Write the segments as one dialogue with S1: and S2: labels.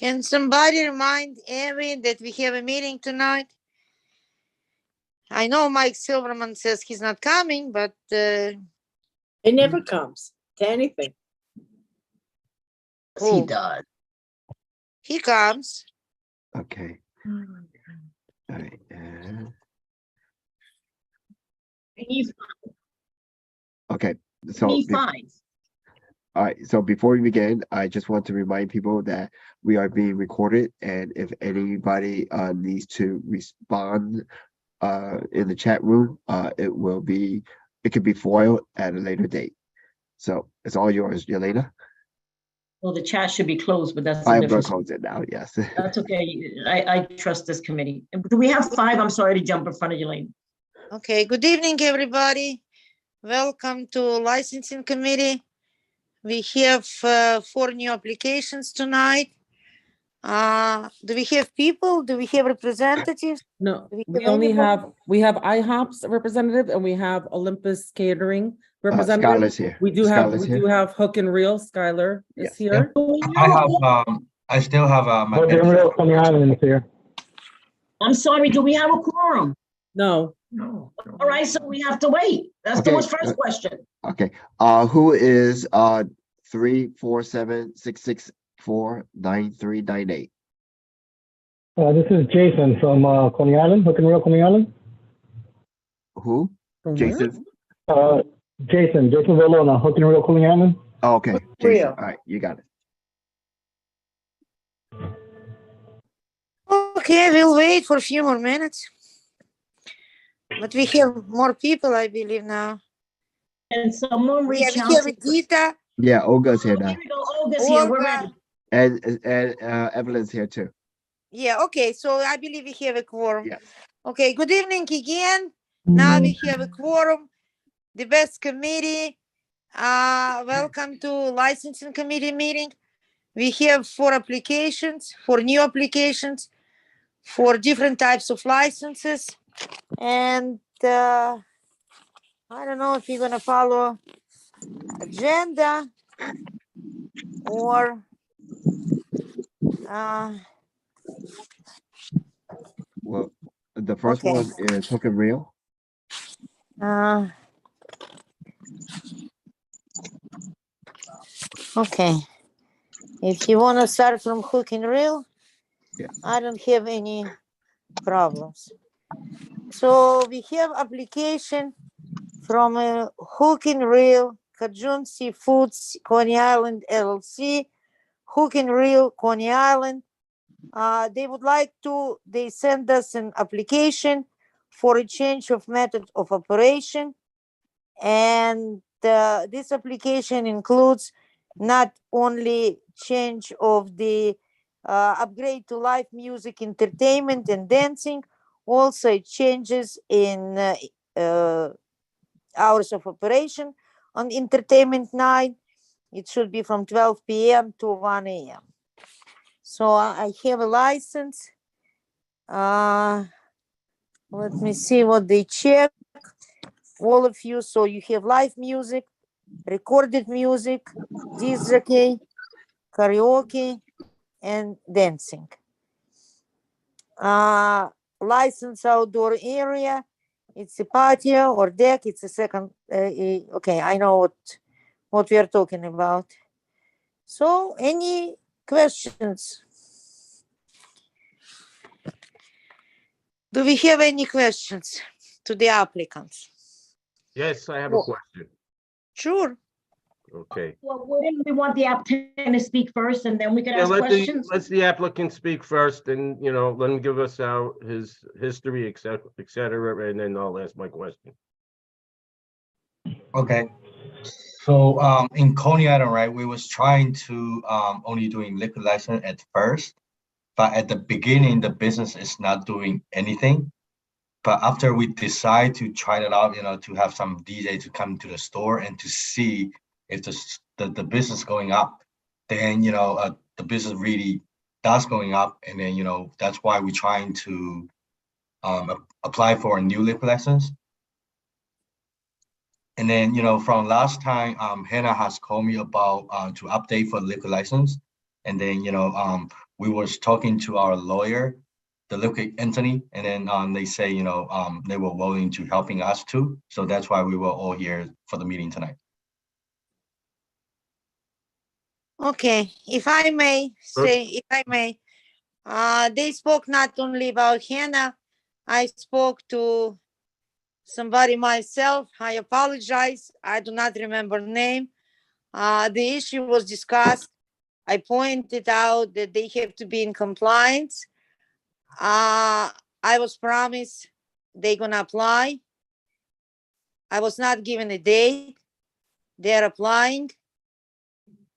S1: Can somebody remind Evie that we have a meeting tonight? I know Mike Silverman says he's not coming, but
S2: He never comes to anything.
S3: Yes, he does.
S1: he comes.
S4: Okay. All right.
S3: He's
S4: Okay. So
S3: fine.
S4: all right. So before we begin, I just want to remind people that we are being recorded, and if anybody needs to respond in the chat room, it could be foiled at a later date. So it's all yours, Yelena.
S3: Well, the chat should be closed, but that's
S4: I
S3: the
S4: am going
S3: difference.
S4: to close it now. Yes.
S3: That's okay. I trust this committee. Do we have 5? I'm sorry to jump in front of you, Lane.
S1: Okay, good evening, everybody. Welcome to Licensing Committee. We have 4 new applications tonight. Do we have people? Do we have representatives?
S5: No,
S1: Do
S5: we
S1: have
S5: only
S1: anybody?
S5: we have IHOP's representative and we have Olympus Catering representative.
S4: Skylar's here.
S5: We do have Hook and Reel. Skylar is
S4: Yes.
S5: here.
S6: I still have my.
S7: Coney Island is here.
S3: I'm sorry, do we have a quorum?
S5: No,
S6: No.
S3: All right, so we have to wait. That's
S4: Okay,
S3: the first question.
S4: Okay. Who is 347-664-9398?
S7: This is Jason from Coney Island, Hook and Reel, Coney Island.
S4: Who?
S5: From where?
S4: Jason?
S7: Jason Villona, Hook and Reel, Coney Island.
S4: Oh, okay. Jason.
S2: Reel.
S4: All right, you got it.
S1: Okay, we'll wait for a few more minutes. But we have more people, I believe, now.
S3: And someone
S1: We
S3: reach
S1: have
S3: out.
S1: Dita.
S4: Yeah, Olga's here now.
S3: Here we go. Olga's here. We're
S1: Olga.
S3: ready.
S4: And Evelyn's here too.
S1: Yeah, okay, so I believe we have a quorum.
S4: Yes.
S1: Okay, good evening again. Now we have a quorum. The best committee. Welcome to Licensing Committee meeting. We have 4 applications, 4 new applications for different types of licenses. And I don't know if you're gonna follow agenda or
S4: Well, the first
S1: Okay.
S4: one is Hook and Reel.
S1: Okay. If you want to start from Hook and Reel,
S4: Yeah.
S1: I don't have any problems. So we have application from Hook and Reel, Cajun Seafoods, Coney Island LLC, Hook and Reel, Coney Island. They send us an application for a change of method of operation. And this application includes not only change of the upgrade to live music, entertainment, and dancing, also changes in hours of operation. On entertainment night, it should be from 12 p.m. to 1 a.m. So I have a license. Let me see what they check. All of you, so you have live music, recorded music, disc jockey, karaoke, and dancing. License outdoor area, it's a patio or deck, it's a second, okay, I know what we are talking about. So any questions? Do we have any questions to the applicants?
S8: Yes, I have a question.
S1: Sure.
S8: Okay.
S3: Well, wouldn't we want the applicant to speak first and then we can
S8: Yeah,
S3: ask questions?
S8: let's the applicant speak first and, let him give us his history, et cetera, and then I'll ask my question.
S6: Okay. So in Coney Island, right, we was trying to only doing liquor license at first, but at the beginning, the business is not doing anything. But after we decide to try it out, to have some DJ to come to the store and to see if the business going up, then, the business really does going up. And then, that's why we're trying to apply for a new liquor license. And then, from last time, Hannah has called me about to update for liquor license. And then, we was talking to our lawyer, the liquid entity, and then they say, they were willing to helping us too. So that's why we were all here for the meeting tonight.
S1: Okay, if I may say, they spoke not only about Hannah. I spoke to somebody myself. I apologize. I do not remember the name. The issue was discussed. I pointed out that they have to be in compliance. I was promised they're gonna apply. I was not given a date. They're applying.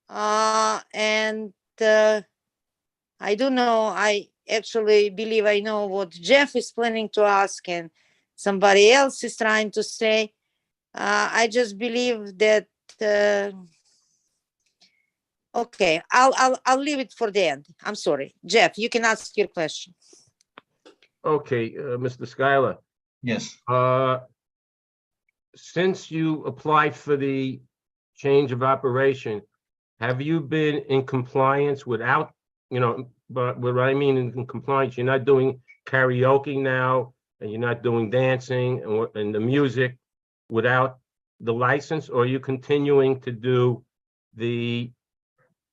S1: And I do know, I actually believe I know what Jeff is planning to ask and somebody else is trying to say. I just believe that, okay, I'll leave it for the end. I'm sorry. Jeff, you can ask your question.
S8: Okay, Mr. Schuyler,
S6: Yes.
S8: since you applied for the change of operation, have you been in compliance without, but what I mean in compliance, you're not doing karaoke now, and you're not doing dancing and the music without the license, or are you continuing to do the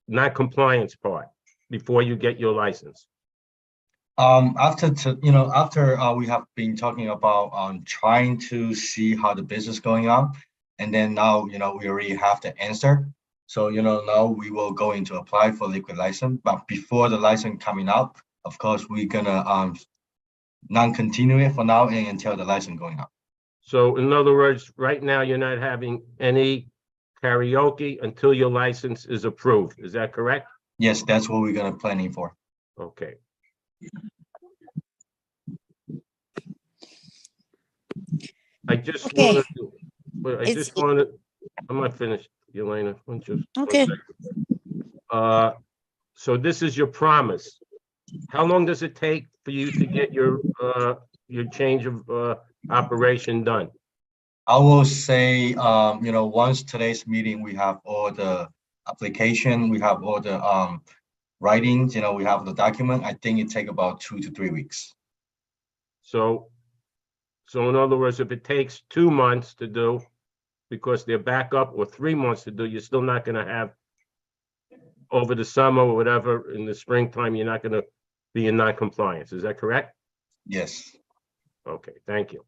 S8: non-compliance part before you get your license?
S6: After we have been talking about trying to see how the business going on, and then now we already have the answer. So now we will go into apply for liquid license, but before the license coming up, of course we're gonna non-continue it for now and until the license going up.
S8: So in other words, right now you're not having any karaoke until your license is approved. Is that correct?
S6: Yes, that's what we're gonna planning for.
S8: Okay. I just
S1: Okay.
S8: wanted to, but I just wanted, I'm not finished, Elena.
S1: Okay.
S8: So this is your promise. How long does it take for you to get your change of operation done?
S6: I will say, once today's meeting, we have all the application, we have all the writings, we have the document. I think it take about 2 to 3 weeks.
S8: So in other words, if it takes 2 months to do, because they're back up, or 3 months to do, you're still not gonna have, over the summer or whatever, in the springtime, you're not gonna be in non-compliance. Is that correct?
S6: Yes.
S8: Okay, thank you.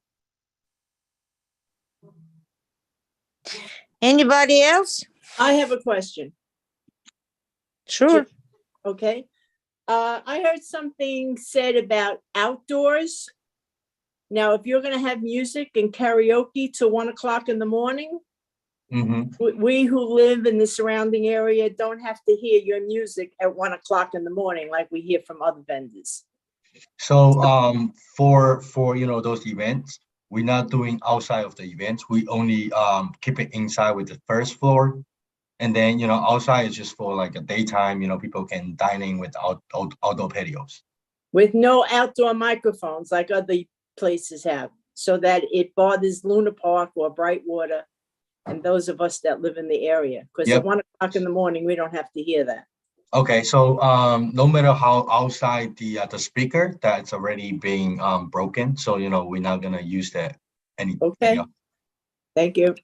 S1: Anybody else?
S2: I have a question.
S1: Sure.
S2: Okay. I heard something said about outdoors. Now, if you're going to have music and karaoke till 1 o'clock in the morning, we who live in the surrounding area don't have to hear your music at 1 o'clock in the morning like we hear from other vendors.
S6: So for those events, we're not doing outside of the events. We only keep it inside with the first floor. And then, outside is just for like a daytime, people can dine in with outdoor patios.
S2: With no outdoor microphones like other places have, so that it bothers Luna Park or Brightwater and those of us that live in the area. Because at 1 o'clock in the morning, we don't have to hear that.
S6: Okay, so no matter how outside the speaker, that's already being broken. So, we're not going to use that any.
S2: Okay. Thank you.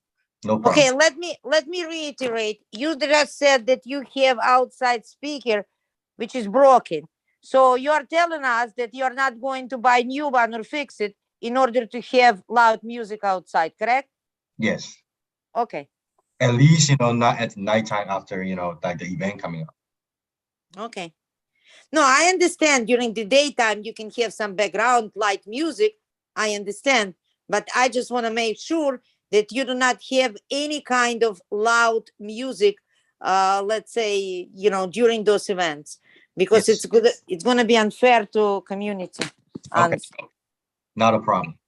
S6: No problem.
S1: Okay, let me reiterate. You just said that you have outside speaker, which is broken. So you are telling us that you are not going to buy new one or fix it in order to have loud music outside, correct?
S6: Yes.
S1: Okay.
S6: At least, not at nighttime after, like the event coming up.
S1: Okay. No, I understand during the daytime you can have some background light music. I understand. But I just want to make sure that you do not have any kind of loud music, let's say, during those events, because
S6: Yes.
S1: it's going to be unfair to community.
S6: Okay. Not a problem.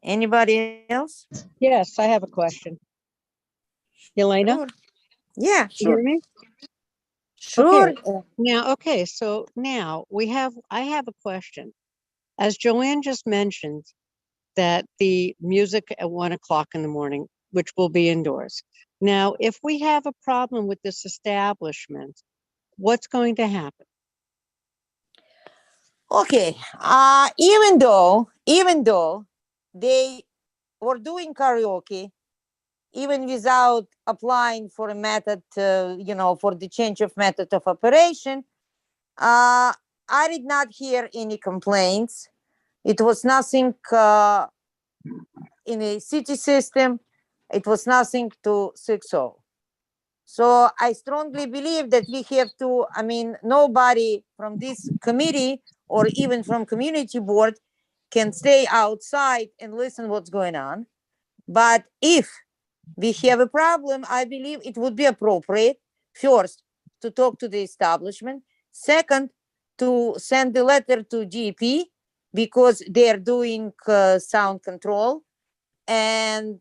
S1: Anybody else?
S9: Yes, I have a question. Elena?
S1: Sure. Yeah,
S9: Can you hear me?
S1: sure.
S9: Okay, so now I have a question. As Joanne just mentioned, that the music at 1 o'clock in the morning, which will be indoors, Now, if we have a problem with this establishment, what's going to happen?
S1: Okay, even though they were doing karaoke, even without applying for a method, for the change of method of operation, I did not hear any complaints. It was nothing in a city system. It was nothing to 6-0. So I strongly believe that we have to, nobody from this committee or even from community board can stay outside and listen what's going on. But if we have a problem, I believe it would be appropriate, first, to talk to the establishment, second, to send the letter to GP because they are doing sound control, and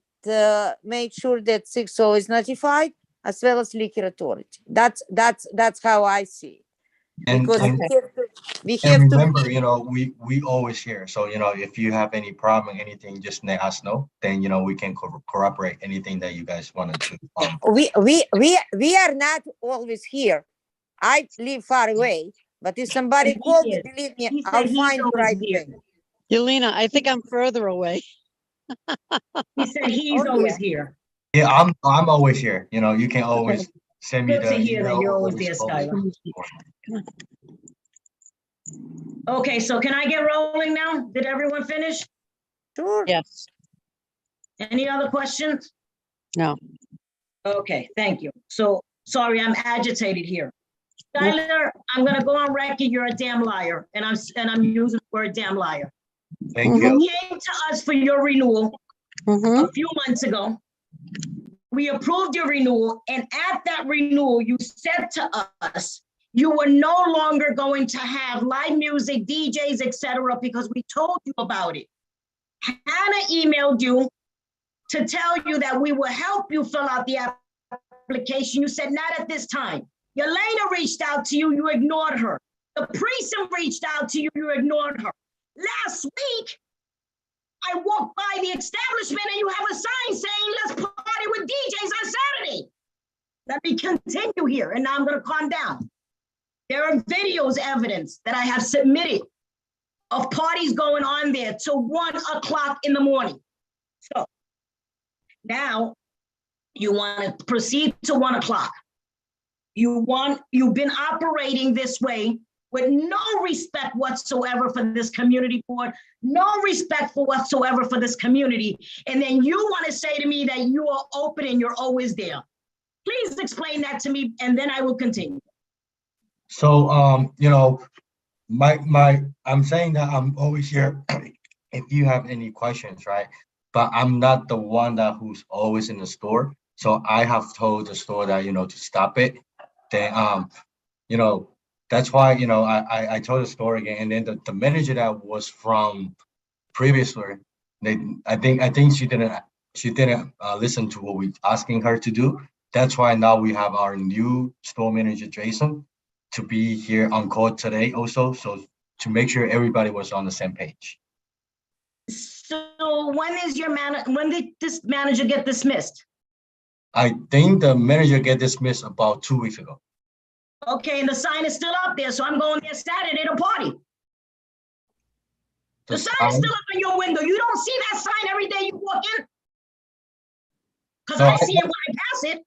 S1: make sure that 6-0 is notified, as well as liquor authority. That's how I see it.
S6: And,
S1: Because
S6: and,
S1: we
S6: and
S1: have to.
S6: remember, we always here. So, if you have any problem, anything, just let us know. Then, we can corroborate anything that you guys wanted to.
S1: We are not always here. I live far away, but if somebody
S3: He
S1: calls me,
S3: is.
S1: believe me,
S3: He said
S1: I'll
S3: he's
S1: find you
S3: always
S1: right
S3: here.
S1: away.
S9: Yelena, I think I'm further away.
S3: He said he's
S1: Oh,
S3: always
S1: yeah.
S3: here.
S6: Yeah, I'm always here. You can always send me
S3: Good to
S6: the
S3: hear that
S6: email
S3: you're
S6: or
S3: always
S6: always
S3: there,
S6: call me.
S3: Skylar. Okay, so can I get rolling now? Did everyone finish?
S1: Sure.
S9: Yes.
S3: Any other questions?
S9: No.
S3: Okay, thank you. So, sorry, I'm agitated here. Skylar, I'm gonna go on record, you're a damn liar, and I'm using the word damn liar.
S6: Thank
S3: You
S6: you.
S3: came to us for your renewal
S9: Mhm.
S3: a few months ago. We approved your renewal, and at that renewal, you said to us, you were no longer going to have live music, DJs, etc., because we told you about it. Hannah emailed you to tell you that we will help you fill out the application. You said, not at this time. Yelena reached out to you, you ignored her. The precinct reached out to you, you ignored her. Last week, I walked by the establishment and you have a sign saying, let's party with DJs on Saturday. Let me continue here, and now I'm gonna calm down. There are videos, evidence that I have submitted of parties going on there till 1 o'clock in the morning. So now you want to proceed to 1 o'clock. You've been operating this way with no respect whatsoever for this community board, no respect for whatsoever for this community. And then you want to say to me that you are open and you're always there. Please explain that to me, and then I will continue.
S6: So, I'm saying that I'm always here if you have any questions, right? But I'm not the one who's always in the store. So I have told the store that, to stop it. Then, that's why, I told the store again. And then the manager that was from previously, I think she didn't listen to what we asking her to do. That's why now we have our new store manager, Jason, to be here on call today also. So to make sure everybody was on the same page.
S3: So when did this manager get dismissed?
S6: I think the manager get dismissed about 2 weeks ago.
S3: Okay, and the sign is still up there, so I'm going there Saturday to party. The sign is still up in your window. You don't see that sign every day you walk in? Because I see it when I pass it.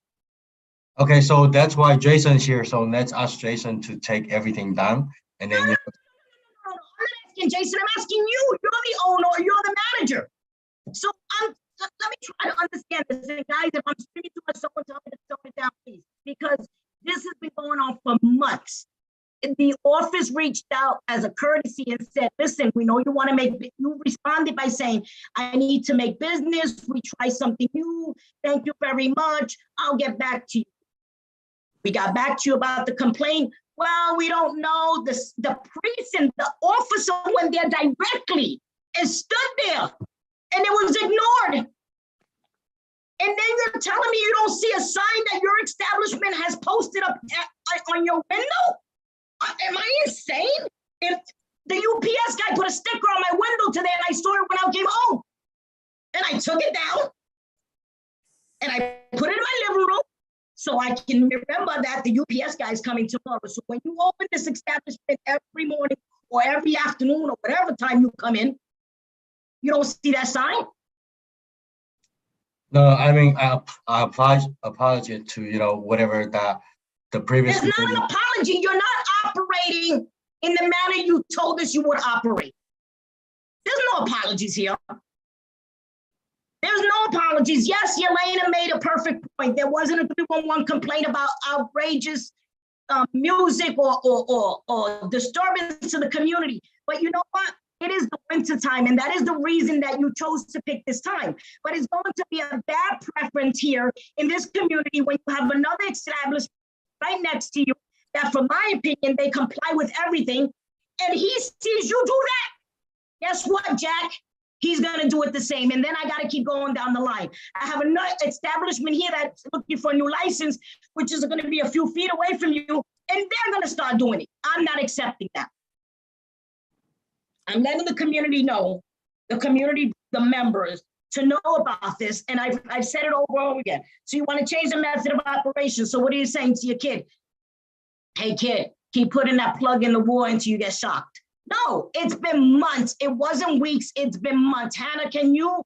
S6: Okay, so that's why Jason's here. So let's ask Jason to take everything down. And then
S3: No, I'm not asking Jason, I'm asking you. You're the owner, you're the manager. So let me try to understand this. And guys, if I'm speaking too much, someone tell me to tone it down, please. Because this has been going on for months. The office reached out as a courtesy and said, listen, we know you want to make, you responded by saying, I need to make business. We try something new. Thank you very much. I'll get back to you. We got back to you about the complaint. Well, we don't know. The precinct, the officer went there directly and stood there and it was ignored. And then you're telling me you don't see a sign that your establishment has posted up on your window? Am I insane? If the UPS guy put a sticker on my window today and I saw it when I came home and I took it down. And I put it in my living room so I can remember that the UPS guy is coming tomorrow. So when you open this establishment every morning or every afternoon or whatever time you come in, you don't see that sign?
S6: No, I mean, I apologize to, you know, whatever that the previous.
S3: It's not an apology. You're not operating in the manner you told us you would operate. There's no apologies here. There's no apologies. Yes, Yelena made a perfect point. There wasn't a 311 complaint about outrageous music or disturbance to the community. But you know what? It is the winter time, and that is the reason that you chose to pick this time. But it's going to be a bad preference here in this community when you have another establishment right next to you that, from my opinion, they comply with everything, and he sees you do that. Guess what, Jack? He's going to do it the same. And then I got to keep going down the line. I have another establishment here that's looking for a new license, which is going to be a few feet away from you, and they're going to start doing it. I'm not accepting that. I'm letting the community know, the members, to know about this. And I've said it over and over again. So you want to change the method of operation. So what are you saying to your kid? Hey, kid, keep putting that plug in the wall until you get shocked. No, it's been months. It wasn't weeks. It's been months. Hannah, can you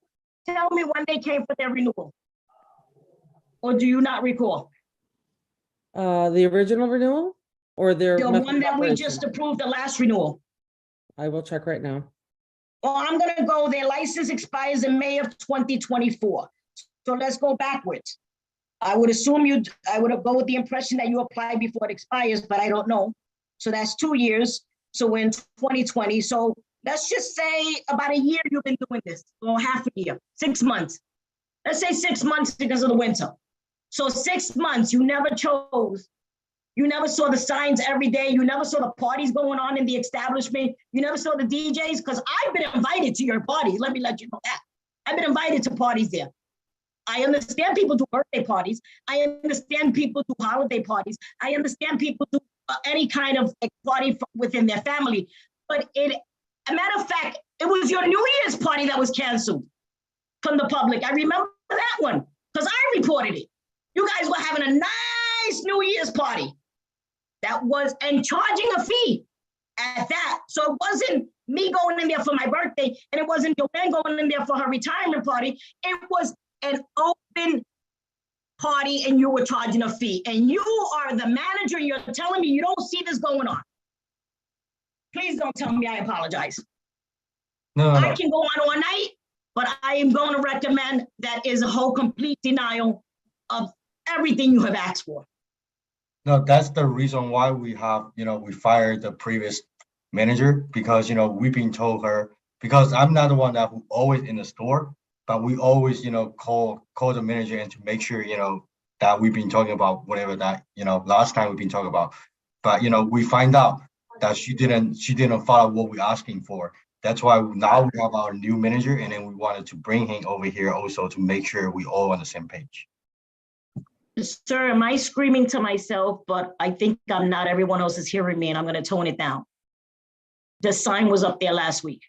S3: tell me when they came for their renewal? Or do you not recall?
S5: The original renewal or their
S3: The
S5: method
S3: one
S5: of
S3: that we
S5: operation?
S3: just approved, the last renewal.
S5: I will check right now.
S3: Well, I'm going to go, their license expires in May of 2024. So let's go backwards. I would assume I would go with the impression that you apply before it expires, but I don't know. So that's 2 years. So we're in 2020. So let's just say about a year you've been doing this, or half a year, 6 months. Let's say 6 months because of the winter. So 6 months, you never chose. You never saw the signs every day. You never saw the parties going on in the establishment. You never saw the DJs, because I've been invited to your parties. Let me let you know that. I've been invited to parties there. I understand people do birthday parties. I understand people do holiday parties. I understand people do any kind of party within their family. But a matter of fact, it was your New Year's party that was canceled from the public. I remember that one because I reported it. You guys were having a nice New Year's party. That was, and charging a fee at that. So it wasn't me going in there for my birthday, and it wasn't Joanne going in there for her retirement party. It was an open party, and you were charging a fee. And you are the manager, and you're telling me you don't see this going on. Please don't tell me I apologize.
S6: No.
S3: I can go on all night, but I am going to recommend that is a whole complete denial of everything you have asked for.
S6: No, that's the reason why we have, you know, we fired the previous manager, because, you know, we've been told her, because I'm not the one that who always in the store, but we always, you know, call the manager and to make sure, you know, that we've been talking about whatever that, you know, last time we've been talking about. But, you know, we find out that she didn't follow what we're asking for. That's why now we have our new manager, and then we wanted to bring him over here also to make sure we all on the same page.
S3: Sir, am I screaming to myself? But I think I'm not. Everyone else is hearing me, and I'm going to tone it down. The sign was up there last week.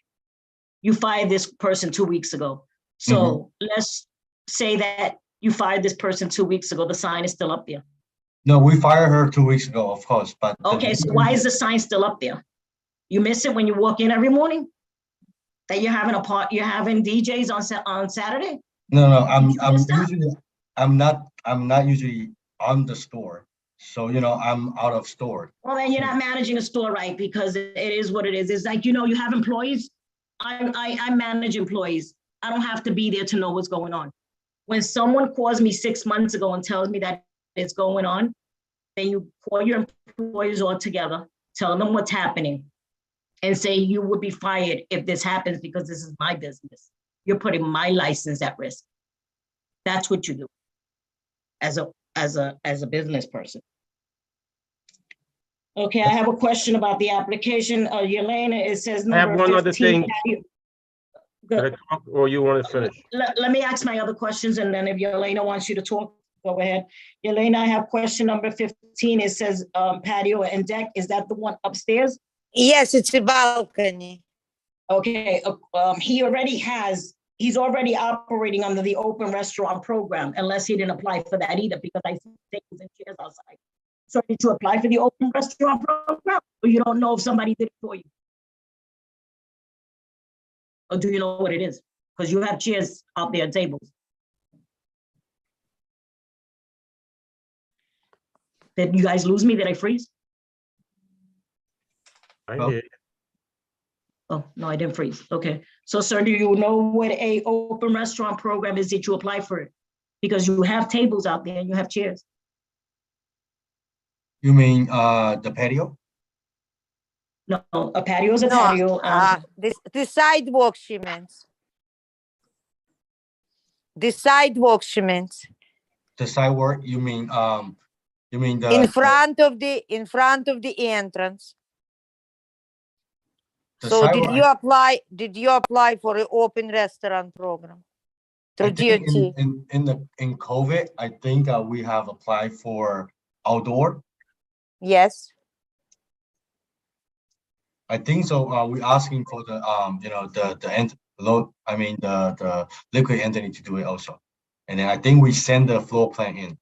S3: You fired this person 2 weeks ago. So let's say that you fired this person 2 weeks ago. The sign is still up there.
S6: No, we fired her 2 weeks ago, of course. But
S3: okay, so why is the sign still up there? You miss it when you walk in every morning? That you're having you're having DJs on Saturday?
S6: No, I'm not usually on the store. So, you know, I'm out of store.
S3: Well, then you're not managing a store right, because it is what it is. It's like, you know, you have employees. I manage employees. I don't have to be there to know what's going on. When someone calls me 6 months ago and tells me that it's going on, then you call your employees all together, tell them what's happening, and say you would be fired if this happens because this is my business. You're putting my license at risk. That's what you do as a business person. Okay, I have a question about the application. Yelena, it says
S8: I have
S3: number
S8: one other
S3: 15.
S8: thing. Or you want to finish?
S3: Let me ask my other questions, and then if Yelena wants you to talk, go ahead. Yelena, I have question number 15. It says patio and deck. Is that the one upstairs?
S1: Yes, it's a balcony.
S3: Okay, he already has he's already operating under the open restaurant program, unless he didn't apply for that either, because I see tables and chairs outside. So did you apply for the open restaurant program, or you don't know if somebody did it for you? Or do you know what it is? Because you have chairs out there and tables. Did you guys lose me? Did I freeze?
S8: I
S6: Oh.
S8: did.
S3: Oh, no, I didn't freeze. Okay. So, sir, do you know what a open restaurant program is? Did you apply for it? Because you have tables out there and you have chairs.
S6: You mean the patio?
S3: No, a patio is a
S1: No,
S3: patio.
S1: the sidewalk, she means. The sidewalk, she means.
S6: The sidewalk, you mean the
S1: In front of the entrance.
S6: the
S1: So did
S6: sidewalk?
S1: you apply for an open restaurant program
S6: I
S1: through
S6: think
S1: DOT?
S6: in COVID, I think we have applied for outdoor.
S1: Yes.
S6: I think so. We're asking for the the liquid entity to do it also, and then I think we send the floor plan in.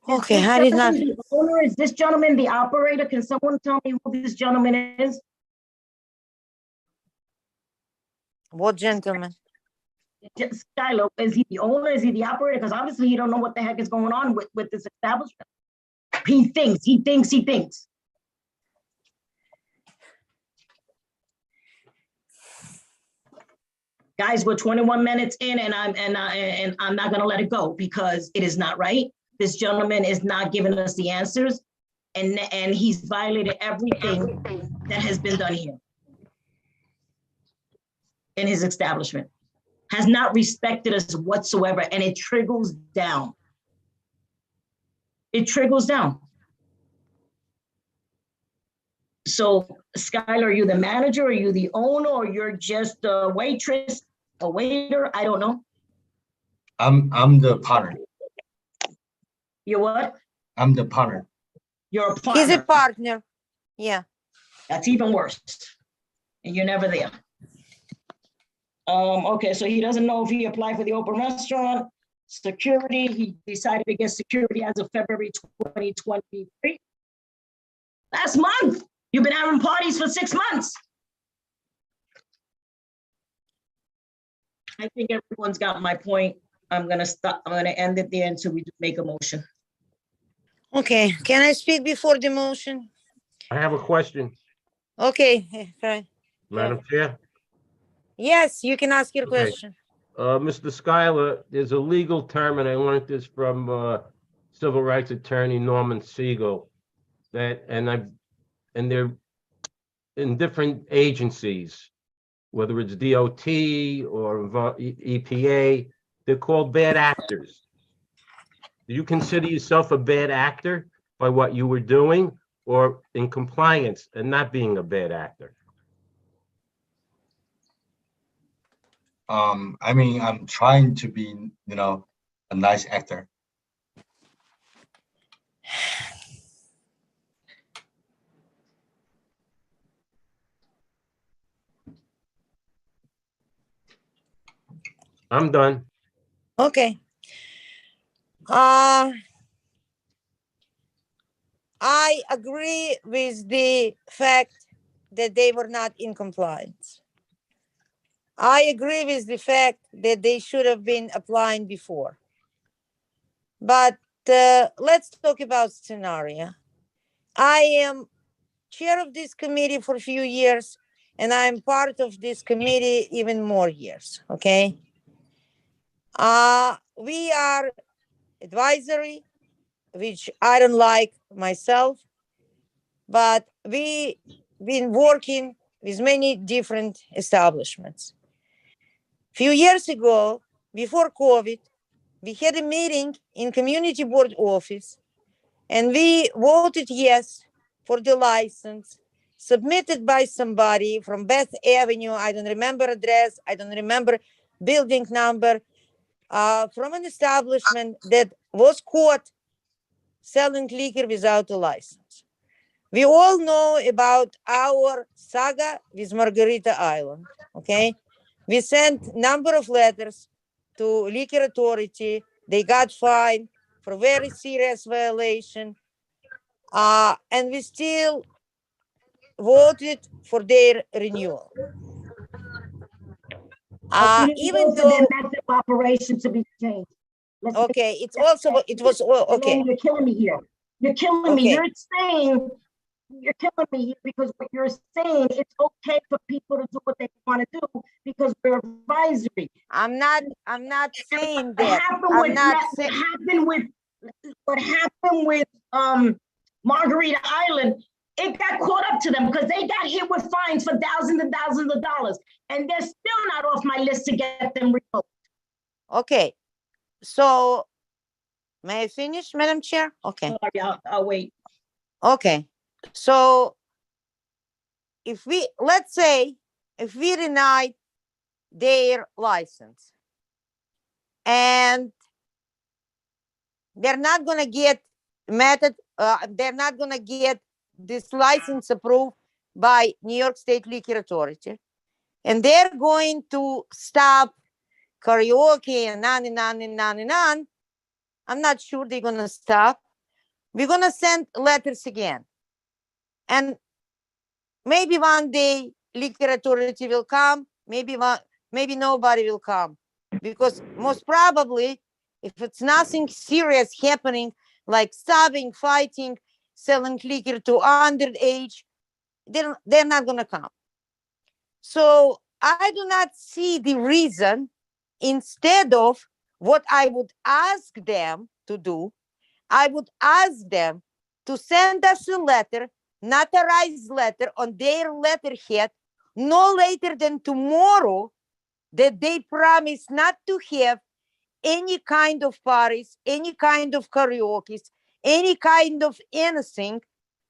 S1: Okay, I did not.
S3: The owner, is this gentleman the operator? Can someone tell me who this gentleman is?
S1: What gentleman?
S3: Skylar, is he the owner? Is he the operator? Because obviously he don't know what the heck is going on with this establishment. He thinks. Guys, we're 21 minutes in, and I'm not gonna let it go because it is not right. This gentleman is not giving us the answers, and he's violated everything that has been done here in his establishment. Has not respected us whatsoever, and it trickles down. It trickles down. So, Skylar, are you the manager? Are you the owner? Or you're just a waitress, a waiter? I don't know.
S6: I'm the partner.
S3: You're what?
S6: I'm the partner.
S3: You're a partner.
S1: He's a partner. Yeah.
S3: That's even worse. And you're never there. Okay, so he doesn't know if he applied for the open restaurant. Security, he decided to get security as of February 2023. Last month. You've been having parties for 6 months. I think everyone's got my point. I'm gonna stop. I'm gonna end it there until we make a motion.
S1: Okay, can I speak before the motion?
S8: I have a question,
S1: Okay, fine.
S8: Madam Chair.
S1: Yes, you can ask your
S8: Okay.
S1: question.
S8: Mr. Schuyler, there's a legal term, and I learned this from civil rights attorney Norman Siegel, and they're in different agencies, whether it's DOT or EPA, they're called bad actors. Do you consider yourself a bad actor by what you were doing, or in compliance and not being a bad actor?
S6: I mean, I'm trying to be, a nice actor.
S8: I'm done.
S1: Okay. I agree with the fact that they were not in compliance. I agree with the fact that they should have been applying before. But let's talk about scenario. I am chair of this committee for a few years, and I'm part of this committee even more years, okay? We are advisory, which I don't like myself, but we've been working with many different establishments. Few years ago, before COVID, we had a meeting in community board office, and we voted yes for the license submitted by somebody from Beth Avenue. I don't remember address. I don't remember building number, from an establishment that was caught selling liquor without a license. We all know about our saga with Margarita Island, okay? We sent number of letters to liquor authority. They got fined for very serious violation. And we still voted for their renewal.
S3: But we didn't
S1: Even
S3: vote for their
S1: though,
S3: method of operation to be changed. Let's make
S1: okay, it's also, it was, okay,
S3: Elaine, you're killing me here. You're killing me.
S1: Okay.
S3: You're killing me here because what you're saying, it's okay for people to do what they want to do because we're advisory.
S1: I'm not saying
S3: What
S1: that.
S3: happened
S1: I'm
S3: with
S1: not
S3: what
S1: saying,
S3: happened with Margarita Island, it got caught up to them because they got hit with fines for thousands and thousands of dollars, and they're still not off my list to get them revoked.
S1: okay. So, may I finish, Madam Chair? Okay.
S3: Sorry, I'll wait.
S1: Okay. So, if we, let's say, if we deny their license and they're not going to get they're not going to get this license approved by New York State Liquor Authority, and they're going to stop karaoke and on and on and on and on. I'm not sure they're going to stop. We're going to send letters again. And maybe one day liquor authority will come, maybe nobody will come. Because most probably, if it's nothing serious happening, like stabbing, fighting, selling liquor to underage, they're not going to come. So I do not see the reason, instead of what I would ask them to do, I would ask them to send us a letter, notarized letter on their letterhead, no later than tomorrow, that they promise not to have any kind of parties, any kind of karaoke's, any kind of anything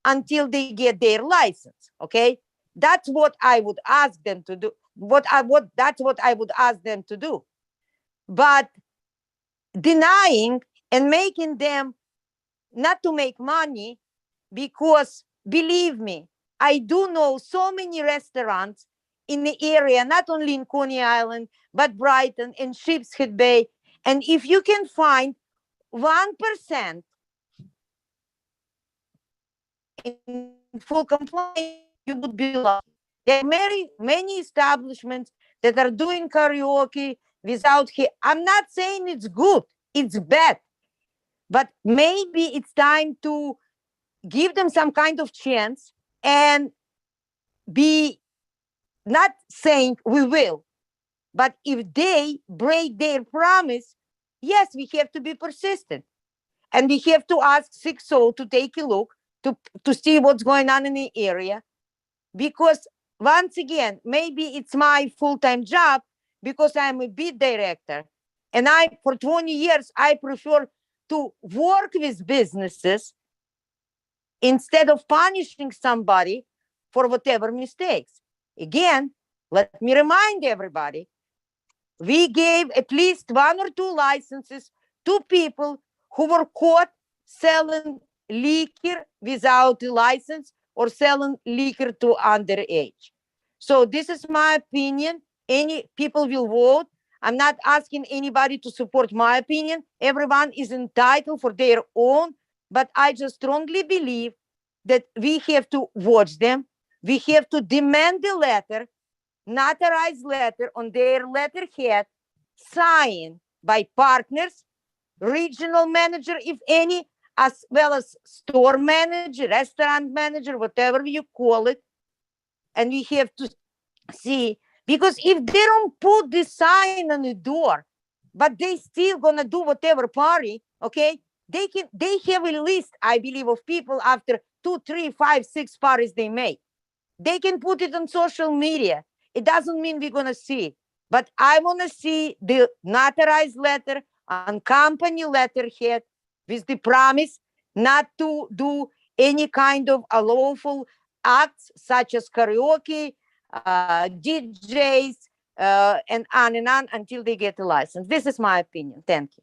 S1: until they get their license. Okay, that's what I would ask them to do. That's what I would ask them to do. But denying and making them not to make money, because believe me, I do know so many restaurants in the area, not only in Coney Island, but Brighton and Sheepshead Bay. And if you can find 1% in full compliance, you would be lucky. There are many establishments that are doing karaoke without. I'm not saying it's good, it's bad, but maybe it's time to give them some kind of chance and be not saying we will, but if they break their promise, yes, we have to be persistent. And we have to ask Six Soul to take a look to see what's going on in the area. Because once again, maybe it's my full-time job because I'm a beat director. And for 20 years, I prefer to work with businesses instead of punishing somebody for whatever mistakes. Again, let me remind everybody, we gave at least 1 or 2 licenses to people who were caught selling liquor without a license or selling liquor to underage. So this is my opinion. Any people will vote. I'm not asking anybody to support my opinion. Everyone is entitled for their own, but I just strongly believe that we have to watch them. We have to demand the letter, notarized letter on their letterhead, signed by partners, regional manager, if any, as well as store manager, restaurant manager, whatever you call it. And we have to see, because if they don't put the sign on the door, but they still gonna do whatever party, okay, they have a list, I believe, of people after 2, 3, 5, 6 parties they make. They can put it on social media. It doesn't mean we're gonna see it, but I want to see the notarized letter on company letterhead with the promise not to do any kind of unlawful acts such as karaoke, DJs, and on until they get a license. This is my opinion. Thank you.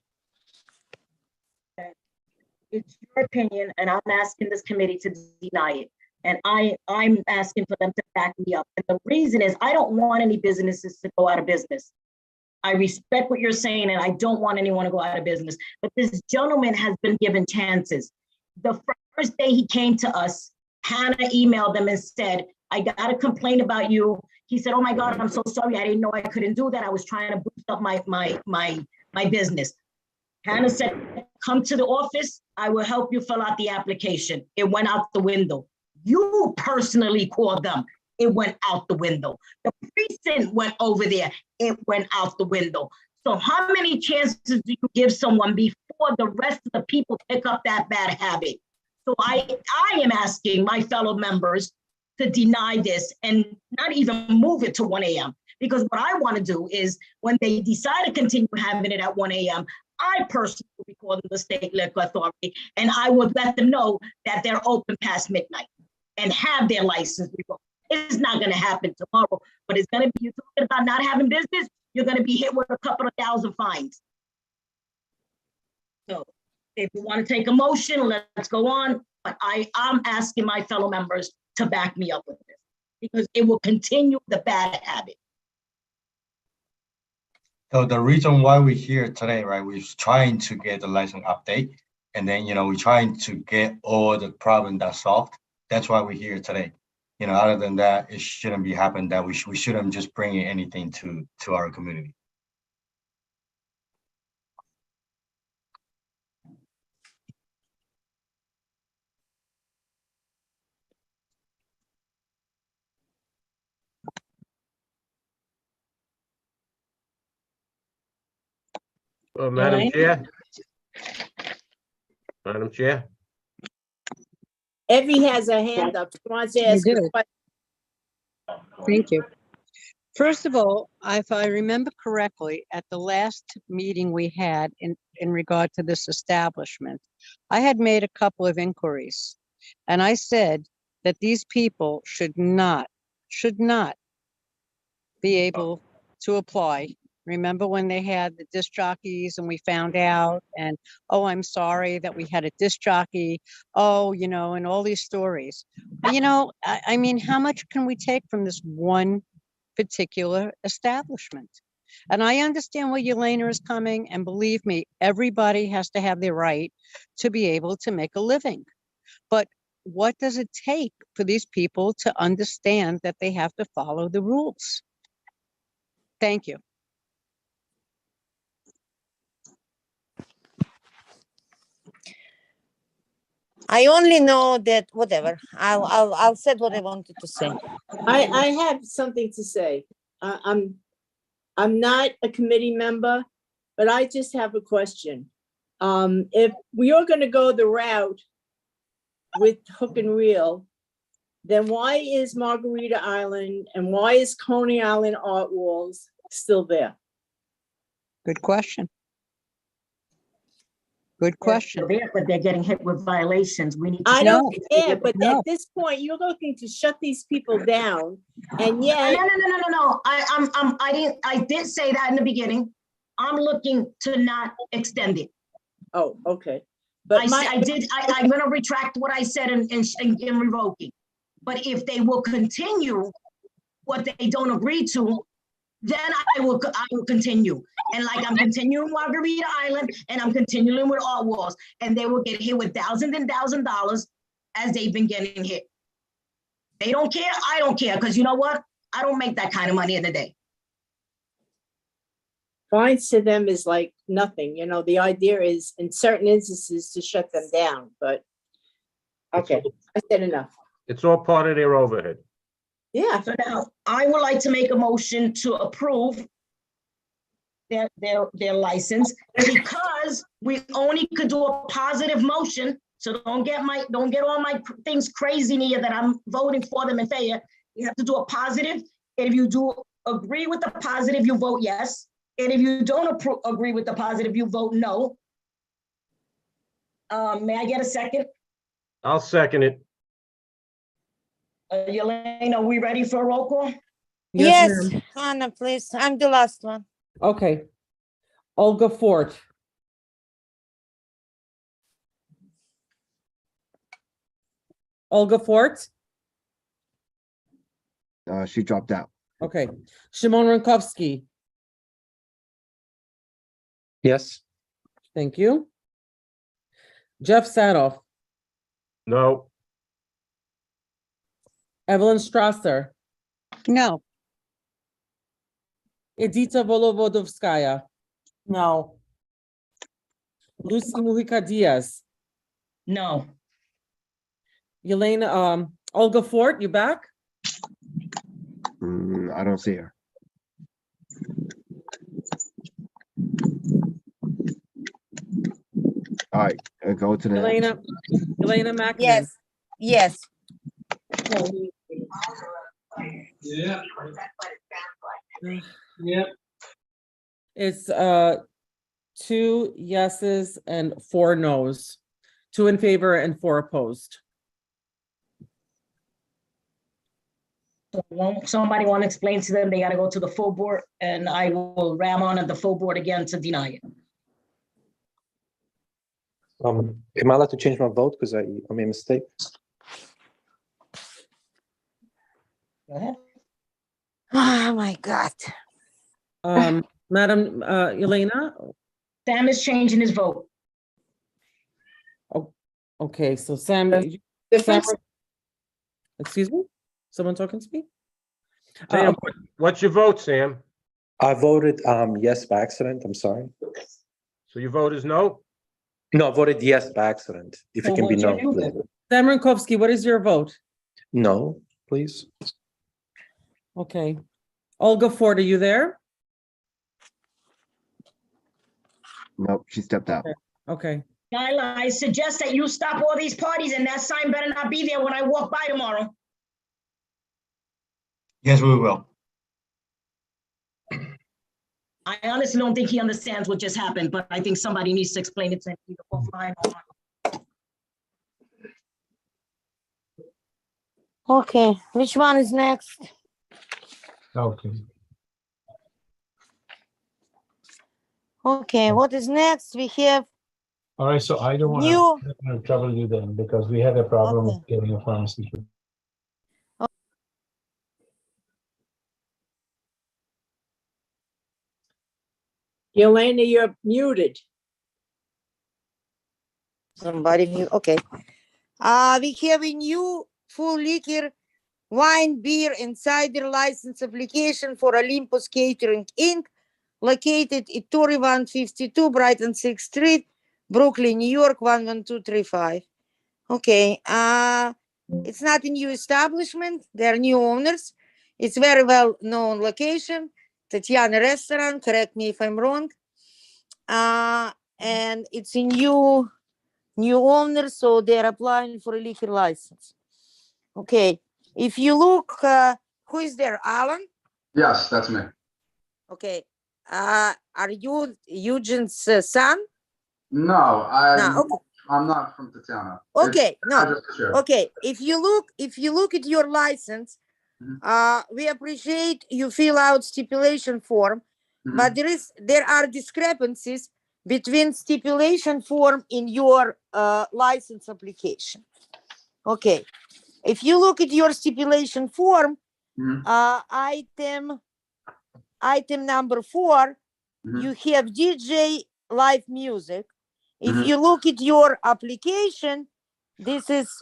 S3: It's your opinion, and I'm asking this committee to deny it. And I'm asking for them to back me up. And the reason is I don't want any businesses to go out of business. I respect what you're saying, and I don't want anyone to go out of business. But this gentleman has been given chances. The first day he came to us, Hannah emailed them and said, I got a complaint about you. He said, oh my God, I'm so sorry. I didn't know I couldn't do that. I was trying to boost up my business. Hannah said, come to the office. I will help you fill out the application. It went out the window. You personally called them. It went out the window. The precinct went over there. It went out the window. So how many chances do you give someone before the rest of the people pick up that bad habit? So I am asking my fellow members to deny this and not even move it to 1 a.m. Because what I want to do is when they decide to continue having it at 1 a.m., I personally will be calling the state liquor authority and I would let them know that they're open past midnight and have their license revoked. It's not going to happen tomorrow, but it's going to be, you're talking about not having business, you're going to be hit with a couple of thousand fines. So if you want to take a motion, let's go on. But I'm asking my fellow members to back me up with this because it will continue the bad habit.
S6: So the reason why we're here today, right, we're trying to get the license update, and then, we're trying to get all the problem that's solved. That's why we're here today. Other than that, it shouldn't be happening that we shouldn't just bring in anything to our community.
S8: Madam
S3: Elaine?
S8: Chair? Madam Chair?
S2: Evie has a hand up. She wants to ask a
S9: do.
S2: question.
S9: Thank you. First of all, if I remember correctly, at the last meeting we had in regard to this establishment, I had made a couple of inquiries. And I said that these people should not be able to apply. Remember when they had the disc jockeys and we found out and, oh, I'm sorry that we had a disc jockey. Oh, and all these stories. I mean, how much can we take from this one particular establishment? And I understand where Yelena is coming, and believe me, everybody has to have their right to be able to make a living. But what does it take for these people to understand that they have to follow the rules? Thank you.
S1: I only know that whatever. I'll say what I wanted to say.
S2: I have something to say. I'm not a committee member, but I just have a question. If we are going to go the route with hook and reel, then why is Margarita Island and why is Coney Island Art Walls still there?
S9: Good question. Good question.
S3: But they're getting hit with violations. We need to.
S2: I
S9: No,
S2: don't care, but
S9: no.
S2: at this point, you're looking to shut these people down, and yet.
S3: No. I did say that in the beginning. I'm looking to not extend it.
S2: Oh, okay. But
S3: I'm going to retract what I said in revoking. But if they will continue what they don't agree to, then I will continue. And like I'm continuing Margarita Island and I'm continuing with Art Walls, and they will get hit with thousands and thousands of dollars as they've been getting hit. They don't care. I don't care. Because you know what? I don't make that kind of money in a day.
S2: fines to them is like nothing, the idea is in certain instances to shut them down, but okay, I said enough.
S8: It's all part of their overhead.
S2: Yeah,
S3: So now I would like to make a motion to approve their license because we only could do a positive motion. So don't get all my things crazy near that I'm voting for them in favor. You have to do a positive. If you do agree with the positive, you vote yes. And if you don't agree with the positive, you vote no. May I get a second?
S8: I'll second it.
S3: Yelena, are we ready for a roll call?
S1: Yes,
S5: ma'am.
S1: Anna, please. I'm the last one.
S5: Okay. Olga Fort. Olga Fort,
S4: She dropped out.
S5: Okay. Shimon Rankowski,
S10: Yes.
S5: thank you. Jeff Sadoff,
S8: No,
S5: Evelyn Strasser,
S9: No,
S5: Edita Volovodovskaya,
S3: No,
S5: Lucy Mujica Diaz,
S3: no,
S5: Elena, Olga Fort, you back?
S4: I don't see her. All right, go to the next.
S5: Elena Mackin.
S1: Yes, yes.
S6: Yeah. Yep.
S5: It's 2 yeses and 4 nos. 2 in favor and 4 opposed.
S3: somebody want to explain to them, they got to go to the full board, and I will ram on at the full board again to deny it.
S10: Am I allowed to change my vote because I made a mistake?
S3: Go ahead.
S1: Oh my God.
S5: Madam Elena,
S3: Sam is changing his vote.
S5: okay, so Sam,
S2: Difference?
S5: excuse me? Someone talking to me?
S8: Sam, what's your vote, Sam?
S10: I voted yes by accident. I'm sorry.
S8: So your vote is no?
S10: No, I voted yes by accident. If it can be no, please.
S5: Sam Rankowski, what is your vote?
S10: No, please.
S5: Okay. Olga Ford, are you there?
S4: Nope, she stepped out.
S5: Okay.
S3: Nyla, I suggest that you stop all these parties, and that sign better not be there when I walk by tomorrow.
S6: Yes, we will.
S3: I honestly don't think he understands what just happened, but I think somebody needs to explain it to him. Either offline or-
S1: Okay, which one is next?
S7: Okay.
S1: Okay, what is next? We have
S7: All right, so I don't
S1: You-
S7: want to trouble you then, because we had a problem with getting a pharmacy.
S2: Elena, you're muted.
S1: somebody new. Okay. We have a new full liquor wine, beer, and cider license application for Olympus Catering Inc., located at 3152 Brighton 6th Street, Brooklyn, New York, 11235. Okay. It's not a new establishment. They're new owners. It's very well known location. Tatiana Restaurant, correct me if I'm wrong. And it's a new owner, so they're applying for a liquor license. Okay. If you look, who is there? Alan?
S11: Yes, that's me.
S1: Okay. Are you Eugene's son?
S11: No,
S1: No. Okay.
S11: I'm not from Tatiana.
S1: Okay. No.
S11: I just sure.
S1: Okay. If you look at your license, we appreciate you fill out stipulation form, but there are discrepancies between stipulation form in your license application. Okay. If you look at your stipulation form, item number 4, you have DJ live music. If you look at your application, this is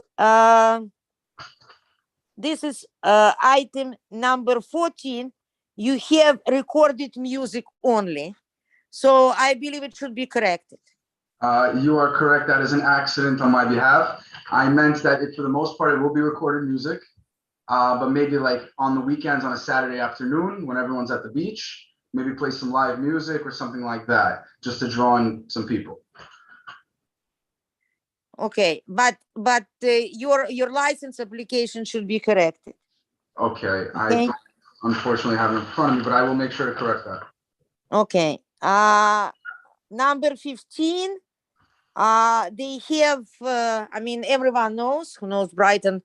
S1: item number 14. You have recorded music only. So I believe it should be corrected.
S11: You are correct. That is an accident on my behalf. I meant that for the most part, it will be recorded music, but maybe like on the weekends on a Saturday afternoon when everyone's at the beach, maybe play some live music or something like that, just to draw in some people.
S1: Okay, but your license application should be corrected.
S11: Okay, I don't unfortunately have it in front of me, but I will make sure to correct that.
S1: Okay. Number 15. They have. I mean, everyone knows who knows Brighton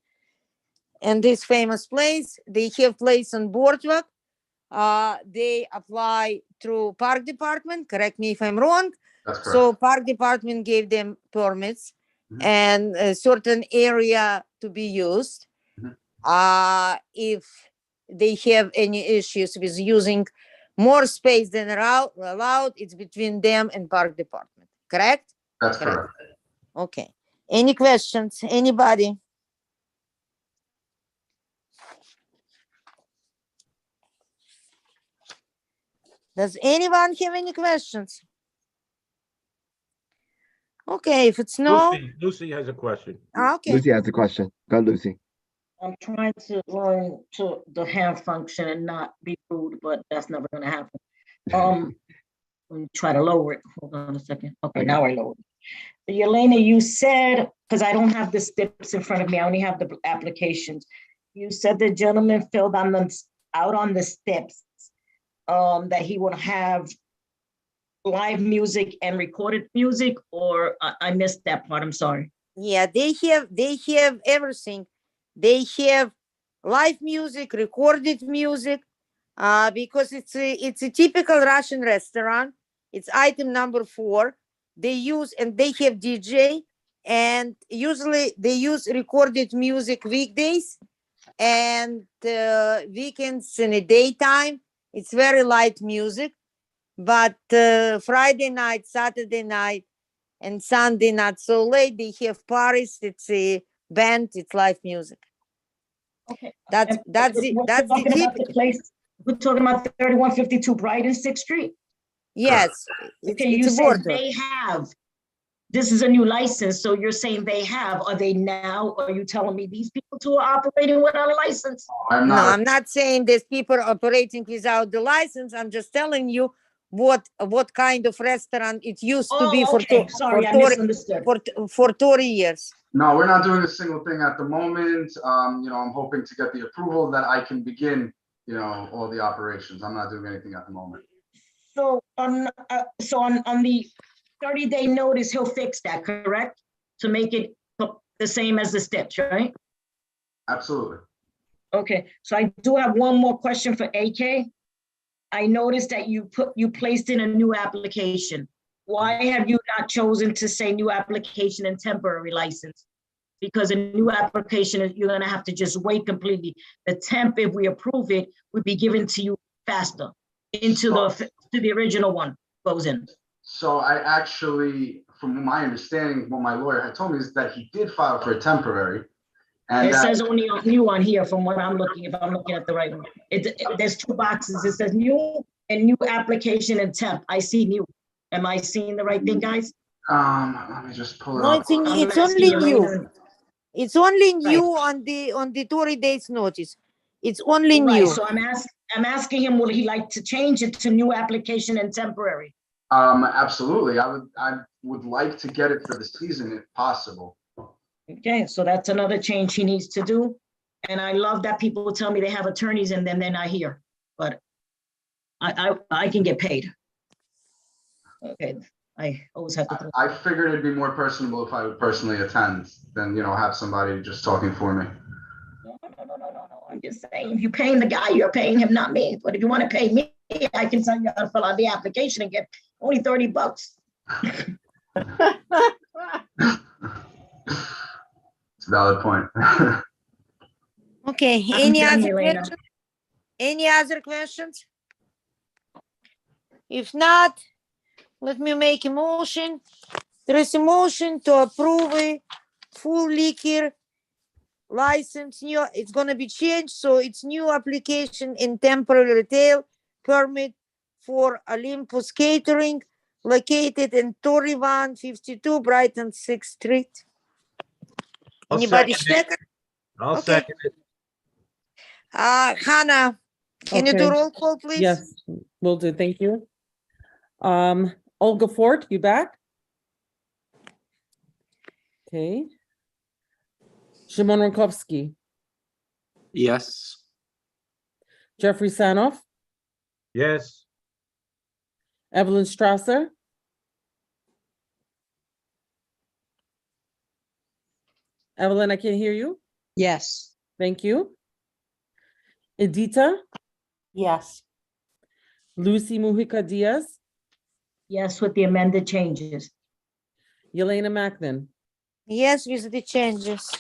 S1: and this famous place. They have place on Boardwalk. They apply through Park Department. Correct me if I'm wrong.
S11: That's correct.
S1: So Park Department gave them permits and a certain area to be used. If they have any issues with using more space than allowed. It's between them and park department, correct?
S11: That's correct.
S1: Okay. Any questions? Anybody? Does anyone have any questions? Okay, if it's no,
S8: Lucy has a question.
S1: okay.
S4: Lucy has a question. Go, Lucy.
S3: I'm trying to learn to the hand function and not be rude, but that's never gonna happen. Let me try to lower it. Hold on a second. Okay, now I lowered it. Yelena, you said, because I don't have the steps in front of me, I only have the applications. You said the gentleman filled out on the steps, that he would have live music and recorded music, or I missed that part, I'm sorry.
S1: Yeah, they have everything. They have live music, recorded music, because it's a typical Russian restaurant. It's item number 4. They use, and they have DJ, and usually they use recorded music weekdays and weekends in the daytime. It's very light music, but Friday night, Saturday night, and Sunday not so late. They have parties. It's a band. It's live music.
S3: Okay.
S1: That's the typical.
S3: Place. We're talking about 3152 Brighton 6th Street.
S1: Yes.
S3: Okay, you said they have. This is a new license, so you're saying they have. Are they now? Are you telling me these people too are operating without a license?
S1: No, I'm not saying there's people operating without the license. I'm just telling you what kind of restaurant it used to be for
S3: Sorry, I misunderstood.
S1: For 30 years.
S11: No, we're not doing a single thing at the moment. I'm hoping to get the approval that I can begin, all the operations. I'm not doing anything at the moment.
S3: So on the 30-day notice, he'll fix that, correct? To make it the same as the steps, right?
S11: Absolutely.
S3: Okay, so I do have one more question for AK. I noticed that you placed in a new application. Why have you not chosen to say new application and temporary license? Because a new application, you're gonna have to just wait completely. The temp, if we approve it, would be given to you faster into the original one goes in.
S11: So I actually, from my understanding, what my lawyer had told me is that he did file for a temporary. And
S3: it says only a new one here from what I'm looking, if I'm looking at the right one. There's 2 boxes. It says new and new application and temp. I see new. Am I seeing the right thing, guys?
S11: Let me just pull it
S1: No,
S11: up.
S1: it's only new. It's only new on the 30 days notice. It's only new.
S3: So I'm asking him, would he like to change it to new application and temporary?
S11: Absolutely. I would like to get it for the season if possible.
S3: Okay, so that's another change he needs to do. And I love that people tell me they have attorneys and then they're not here, but I can get paid. Okay, I always have to.
S11: I figured it'd be more personable if I would personally attend than, have somebody just talking for me.
S3: No. I'm just saying, if you're paying the guy, you're paying him, not me. But if you want to pay me, I can tell you how to fill out the application and get only $30.
S11: It's a valid point.
S1: Okay, any other questions? Any other questions? If not, let me make a motion. There is a motion to approve a full liquor license. It's going to be changed, so it's new application in temporary retail permit for Olympus Catering, located in 3152 Brighton 6th Street. Anybody second?
S8: I'll second it.
S1: Hannah, can you do
S5: Okay.
S1: roll call, please?
S5: Yes, will do. Thank you. Olga Fort, you back? Okay. Shimon Rankovsky,
S10: Yes.
S5: Jeffrey Sanoff,
S8: Yes.
S5: Evelyn Strasser, Evelyn, I can't hear you.
S9: Yes.
S5: Thank you. Edita,
S9: Yes.
S5: Lucy Mujica Diaz,
S3: Yes, with the amended changes.
S5: Yelena Macklin.
S1: Yes, with the changes.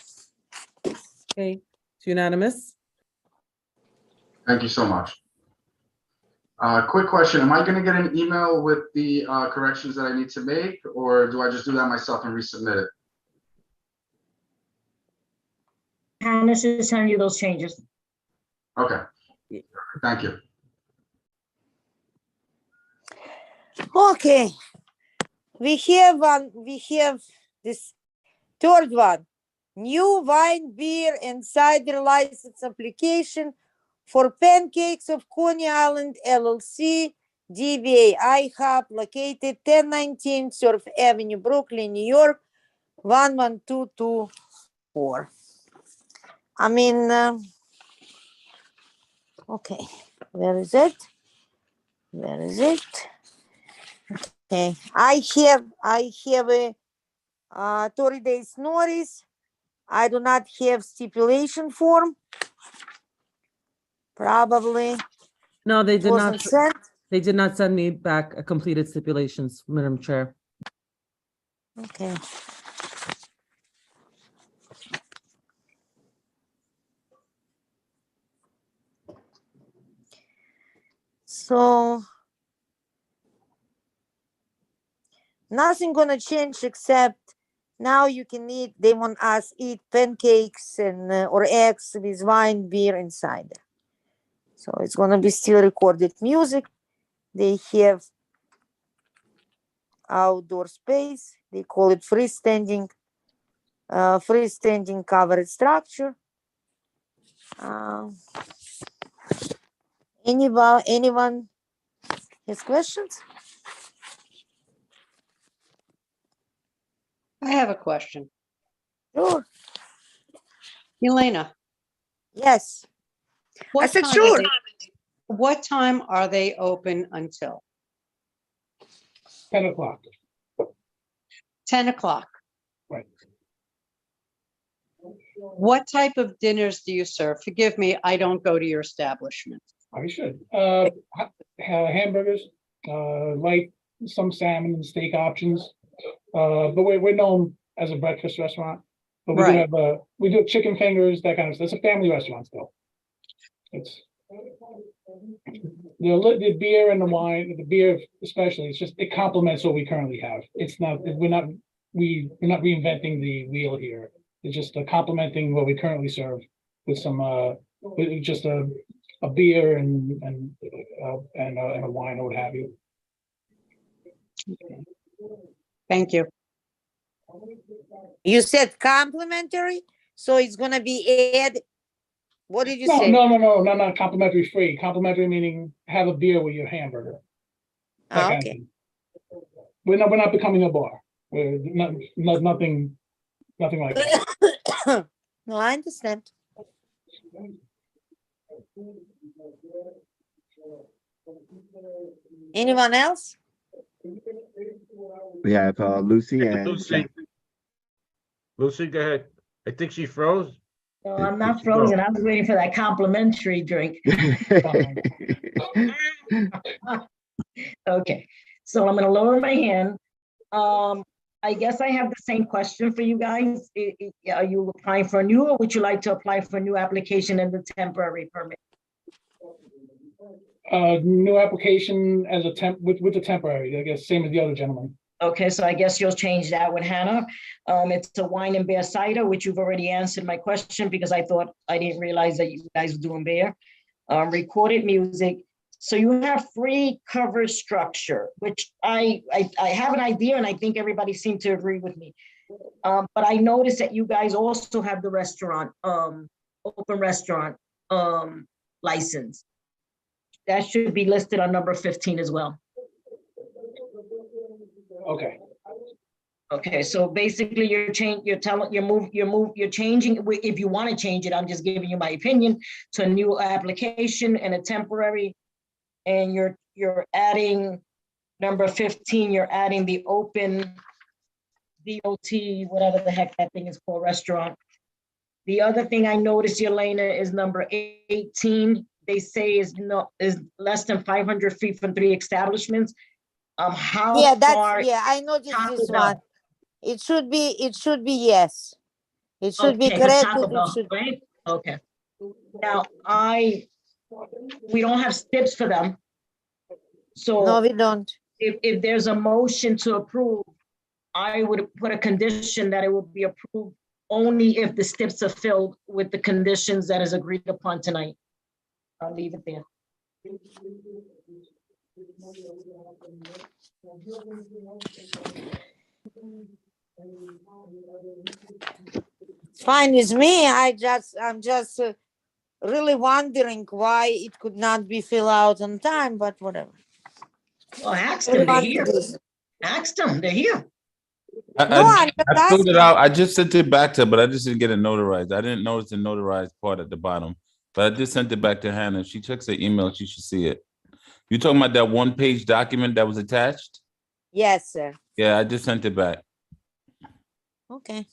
S5: Okay, it's unanimous.
S11: Thank you so much. Quick question. Am I going to get an email with the corrections that I need to make, or do I just do that myself and resubmit it?
S3: Hannah should send you those changes.
S11: Okay. Thank you.
S1: Okay. We have this third one. New wine, beer, and cider license application for Pancakes of Coney Island LLC, DBA IHOP, located 1019 Surf Avenue, Brooklyn, New York, 11224. I mean, okay, where is it? Where is it? Okay, I have a 30 days notice. I do not have stipulation form. Probably
S5: No, they did
S1: wasn't
S5: not.
S1: sent.
S5: They did not send me back a completed stipulations, Madam Chair.
S1: Okay. So nothing gonna change except now you can eat. They want us eat pancakes and or eggs with wine, beer, and cider. So it's gonna be still recorded music. They have outdoor space. They call it freestanding covered structure. Anyone has questions?
S9: I have a question.
S1: Sure.
S9: Elena,
S1: Yes.
S9: what
S1: said
S9: time
S1: sure.
S9: what time are they open until?
S7: 10 o'clock.
S9: 10 o'clock.
S7: Right.
S9: What type of dinners do you serve? Forgive me, I don't go to your establishment.
S7: I should. Hamburgers, like some salmon and steak options. But we're known as a breakfast restaurant. But we
S9: Right.
S7: do have we do chicken fingers, that kind of stuff. It's a family restaurant still. It's the beer and the wine, the beer especially. It's just it complements what we currently have. It's not we're not reinventing the wheel here. It's just complementing what we currently serve with some with just a beer and a wine or what have you.
S9: Thank you.
S1: You said complimentary, so it's gonna be added. What did you say?
S7: No, not complimentary free. Complimentary meaning have a beer with your hamburger. That kind of
S1: Okay.
S7: thing. We're not becoming a bar. We're nothing like that.
S1: No, I understand. Anyone else?
S4: We have Lucy and
S8: Lucy. Lucy, go ahead. I think she froze.
S3: No, I'm not frozen. I was waiting for that complimentary drink. Okay, so I'm gonna lower my hand. I guess I have the same question for you guys. Are you applying for a new, or would you like to apply for a new application and the temporary permit?
S7: New application as a temp with the temporary, I guess, same as the other gentleman.
S3: Okay, so I guess you'll change that with Hannah. It's a wine and beer cider, which you've already answered my question because I didn't realize that you guys were doing beer. Recorded music. So you have free cover structure, which I have an idea, and I think everybody seemed to agree with me. But I noticed that you guys also have the restaurant, open restaurant license. That should be listed on number 15 as well.
S7: Okay.
S3: Okay, so basically you're changing, you're changing, if you want to change it, I'm just giving you my opinion, to a new application and a temporary, and you're adding number 15, you're adding the open DOT, whatever the heck that thing is called, restaurant. The other thing I noticed, Elena, is number 18. They say is less than 500 feet from 3 establishments. How far?
S1: Yeah, I noticed this one. It should be yes. It should be correct.
S3: Taco Bell, right? Okay. Now We don't have steps for them.
S1: No,
S3: So
S1: we don't.
S3: if there's a motion to approve, I would put a condition that it will be approved only if the steps are filled with the conditions that is agreed upon tonight. I'll leave it there.
S1: It's fine with me. I'm just really wondering why it could not be filled out on time, but whatever.
S3: Well, ask them, they're here. Ask them, they're here.
S1: No, I'm just
S12: I filled it
S1: asking.
S12: out. I just sent it back to her, but I just didn't get it notarized. I didn't notice the notarized part at the bottom, but I just sent it back to Hannah. If she checks her email, she should see it. You talking about that one-page document that was attached?
S1: Yes, sir.
S12: Yeah, I just sent it back.
S1: Okay.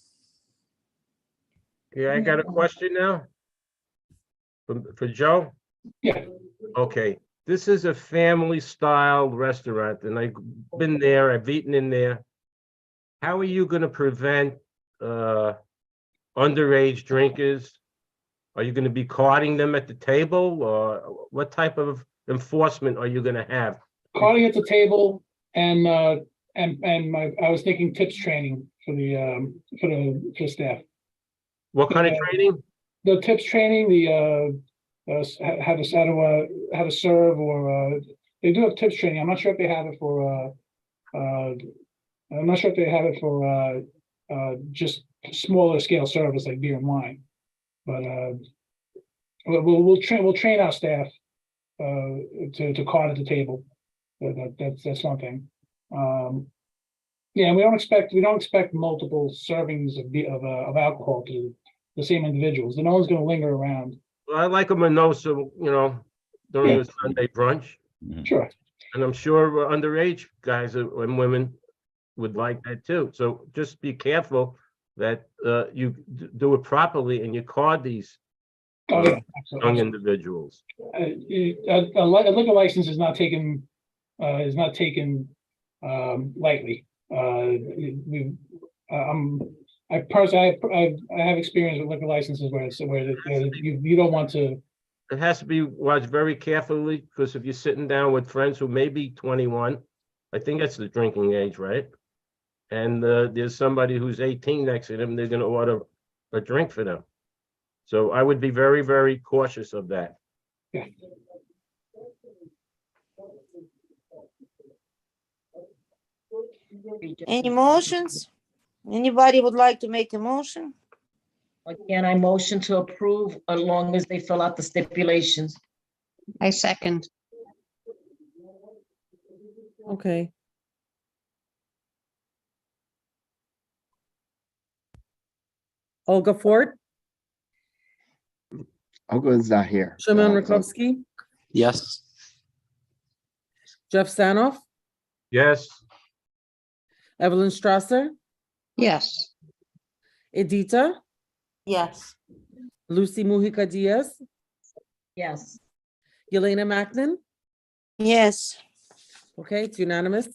S8: Yeah, I got a question now. For Joe?
S7: Yeah.
S8: Okay, this is a family style restaurant and I've been there, I've eaten in there. How are you gonna prevent underage drinkers? Are you gonna be carding them at the table or what type of enforcement are you gonna have?
S7: Calling at the table and I was thinking tips training for the staff.
S8: What kind of training?
S7: The tips training, how to serve, or they do have tips training. I'm not sure if they have it for just smaller scale service like beer and wine. But we'll train our staff to card at the table. That's one thing. Yeah, we don't expect multiple servings of alcohol to the same individuals. No one's going to linger around.
S8: Well, I like a mimosa, during the Sunday brunch.
S7: Sure.
S8: And I'm sure underage guys and women would like that too. So just be careful that you do it properly and you card these young individuals.
S7: A liquor license is not taken lightly. I have experience with liquor licenses where you don't want to.
S8: It has to be watched very carefully because if you're sitting down with friends who may be 21, I think that's the drinking age, right? And there's somebody who's 18 next to them, they're going to order a drink for them. So I would be very, very cautious of that.
S7: Yeah.
S1: Any motions? Anybody would like to make a motion?
S3: Again, I motion to approve as long as they fill out the stipulations.
S9: I second.
S5: Okay. Olga Ford,
S4: Olga's not here.
S5: Shimon
S4: so-
S5: Rakowski,
S10: Yes.
S5: Jeff Sanoff,
S8: Yes,
S5: Evelyn Strasser,
S9: Yes.
S5: Edita,
S13: Yes.
S5: Lucy Mujica Diaz,
S3: Yes.
S5: Yelena Macklin.
S1: Yes.
S5: Okay, it's unanimous.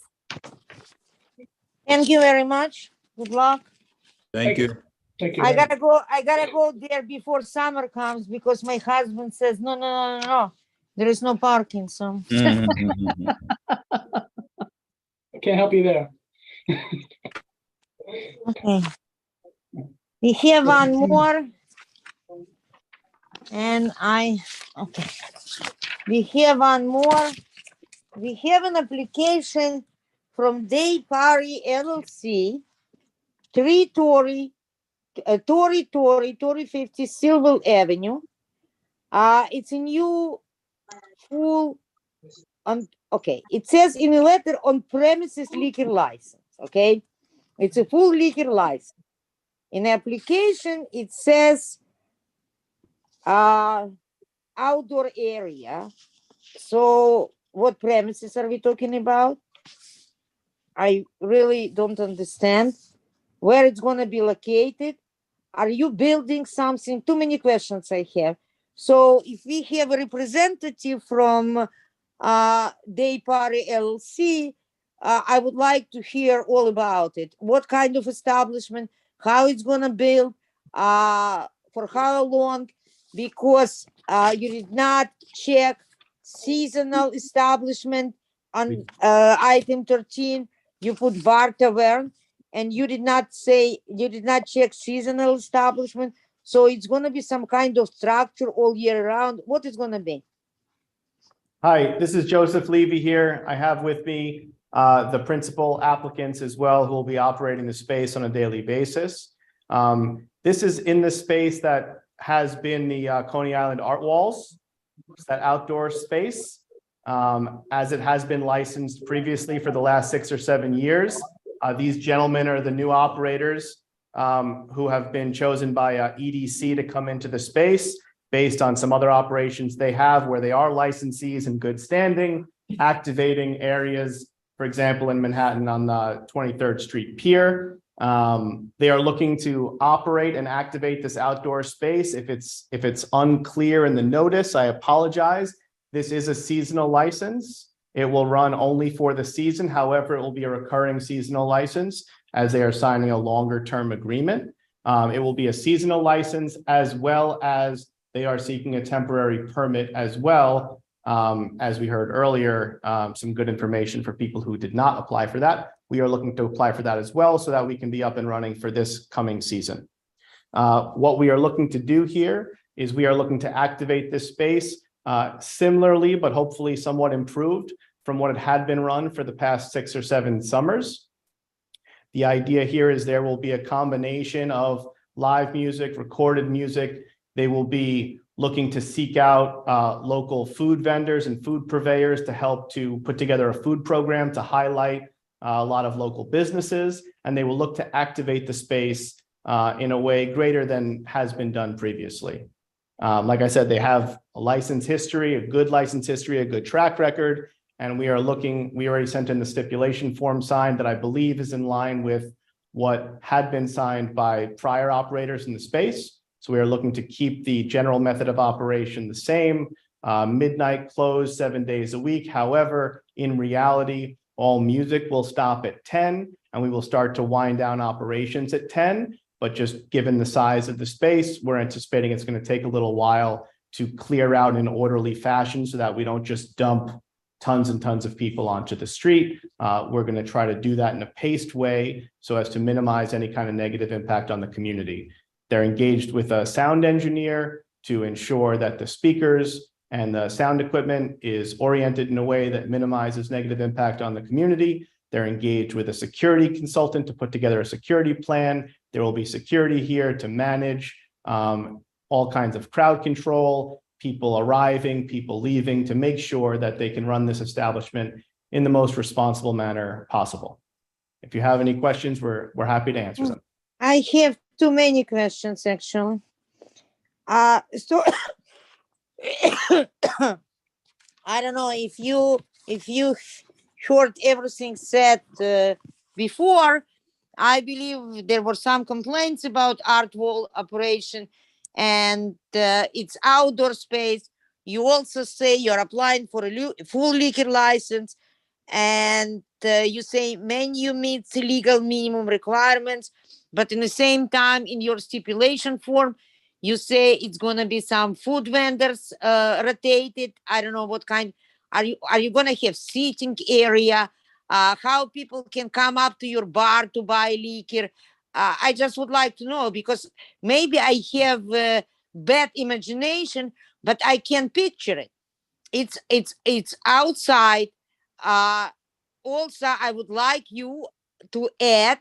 S1: Thank you very much. Good luck.
S12: Thank you.
S7: Thank you.
S1: I gotta go there before summer comes because my husband says, no. There is no parking, so.
S12: Mhm.
S7: I can't help you there.
S1: Okay. We have one more. And okay. We have one more. We have an application from Day Party LLC, 3 Torrey 50 Silver Avenue. It's a new full okay. It says in a letter on premises liquor license. Okay. It's a full liquor license. In the application, it says outdoor area. So what premises are we talking about? I really don't understand where it's going to be located. Are you building something? Too many questions I have. So if we have a representative from Day Party LLC, I would like to hear all about it. What kind of establishment, how it's going to build, for how long. because you did not check seasonal establishment on item 13. You put bar tavern, and you did not check seasonal establishment. So it's going to be some kind of structure all year round. What is going to be?
S13: Hi, this is Joseph Levy here. I have with me the principal applicants as well who will be operating the space on a daily basis. This is in the space that has been the Coney Island Art Walls. It's that outdoor space, as it has been licensed previously for the last 6 or 7 years. These gentlemen are the new operators who have been chosen by EDC to come into the space based on some other operations they have where they are licensees in good standing, activating areas, for example, in Manhattan on the 23rd Street Pier. They are looking to operate and activate this outdoor space. If it's unclear in the notice, I apologize. This is a seasonal license. It will run only for the season. However, it will be a recurring seasonal license as they are signing a longer term agreement. It will be a seasonal license as well as they are seeking a temporary permit as well. As we heard earlier, some good information for people who did not apply for that. We are looking to apply for that as well so that we can be up and running for this coming season. What we are looking to do here is we are looking to activate this space similarly, but hopefully somewhat improved from what it had been run for the past 6 or 7 summers. The idea here is there will be a combination of live music, recorded music. They will be looking to seek out local food vendors and food purveyors to help to put together a food program to highlight a lot of local businesses, and they will look to activate the space in a way greater than has been done previously. Like I said, they have a license history, a good license history, a good track record, and we already sent in the stipulation form signed that I believe is in line with what had been signed by prior operators in the space. So we are looking to keep the general method of operation the same, midnight close 7 days a week. However, in reality, all music will stop at 10 and we will start to wind down operations at 10. But just given the size of the space, we're anticipating it's going to take a little while to clear out in an orderly fashion so that we don't just dump tons and tons of people onto the street. We're going to try to do that in a paced way so as to minimize any kind of negative impact on the community. They're engaged with a sound engineer to ensure that the speakers and the sound equipment is oriented in a way that minimizes negative impact on the community. They're engaged with a security consultant to put together a security plan. There will be security here to manage all kinds of crowd control, people arriving, people leaving, to make sure that they can run this establishment in the most responsible manner possible. If you have any questions, we're happy to answer them.
S1: I have too many questions, actually. So I don't know if you heard everything said before. I believe there were some complaints about art wall operation, and it's outdoor space. You also say you're applying for a full liquor license, and you say menu meets legal minimum requirements, but in the same time in your stipulation form you say it's going to be some food vendors rotated. I don't know what kind. Are you going to have seating area, how people can come up to your bar to buy liquor? I just would like to know, because maybe I have bad imagination, but I can picture it. It's outside. Also, I would like you to add,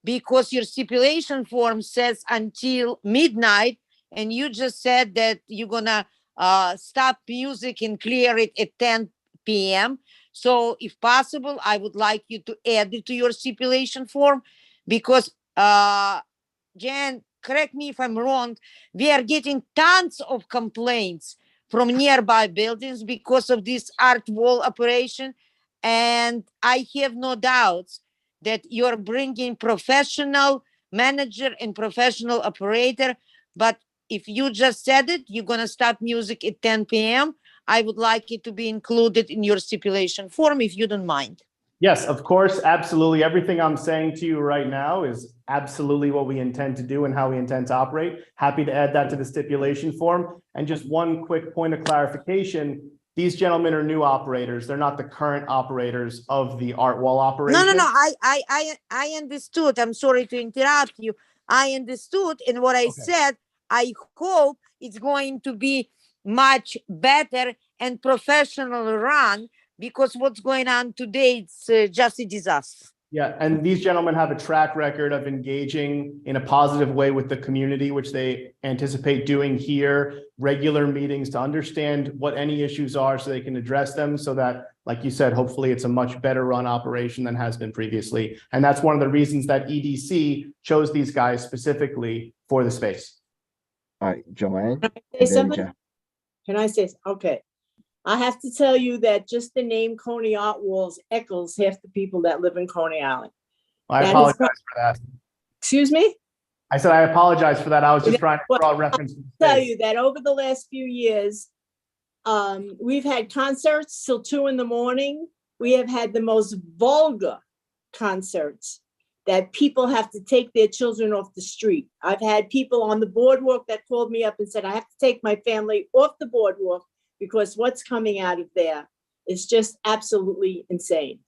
S1: because your stipulation form says until midnight, and you just said that you're gonna stop music and clear it at 10 p.m. So if possible, I would like you to add it to your stipulation form, because Jan, correct me if I'm wrong, we are getting tons of complaints from nearby buildings because of this art wall operation. And I have no doubts that you're bringing professional manager and professional operator. But if you just said it, you're going to stop music at 10 p.m., I would like it to be included in your stipulation form, if you don't mind.
S13: Yes, of course, absolutely. Everything I'm saying to you right now is absolutely what we intend to do and how we intend to operate. Happy to add that to the stipulation form. And just one quick point of clarification. These gentlemen are new operators. They're not the current operators of the art wall operation.
S1: No. I understood. I'm sorry to interrupt you. I understood, and what I said, I hope it's going to be much better and professional run, because what's going on today, it's just a disaster.
S13: Yeah, and these gentlemen have a track record of engaging in a positive way with the community, which they anticipate doing here, regular meetings to understand what any issues are so they can address them, so that, like you said, hopefully it's a much better run operation than has been previously. And that's one of the reasons that EDC chose these guys specifically for the space.
S4: All right, Joanne.
S2: Say
S4: and then
S2: something?
S4: Jeff.
S2: Can I say, okay. I have to tell you that just the name Coney Art Walls echoes half the people that live in Coney Island.
S13: I
S2: That is
S13: apologize
S2: not-
S13: for that.
S2: Excuse me?
S13: I said I apologize for that. I was just trying to draw a reference. to the
S2: Tell
S13: space.
S2: you that over the last few years, we've had concerts till 2 a.m. We have had the most vulgar concerts that people have to take their children off the street. I've had people on the boardwalk that called me up and said, I have to take my family off the boardwalk because what's coming out of there is just absolutely insane.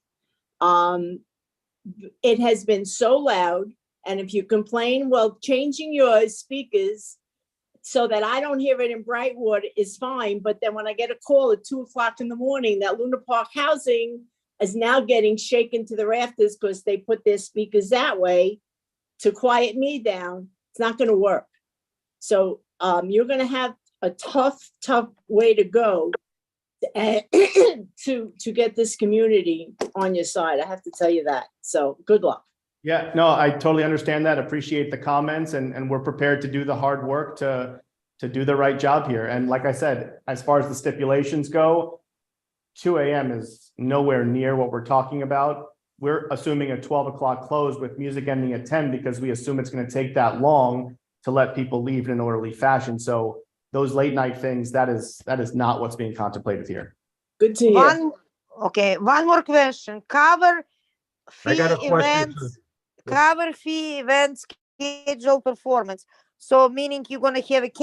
S2: It has been so loud. And if you complain, well, changing your speakers so that I don't hear it in Brightwater is fine. But then when I get a call at 2 o'clock in the morning, that Luna Park housing is now getting shaken to the rafters because they put their speakers that way to quiet me down, it's not going to work. So you're going to have a tough way to go to get this community on your side. I have to tell you that. So good luck.
S13: Yeah, no, I totally understand that. Appreciate the comments, and we're prepared to do the hard work to do the right job here. And like I said, as far as the stipulations go, 2 a.m. is nowhere near what we're talking about. We're assuming a 12 o'clock close with music ending at 10 because we assume it's going to take that long to let people leave in an orderly fashion. So those late night things, that is not what's being contemplated here.
S2: Good to hear.
S1: One more question.
S8: I got a question too.
S1: Cover fee events, schedule performance. So meaning you're gonna have a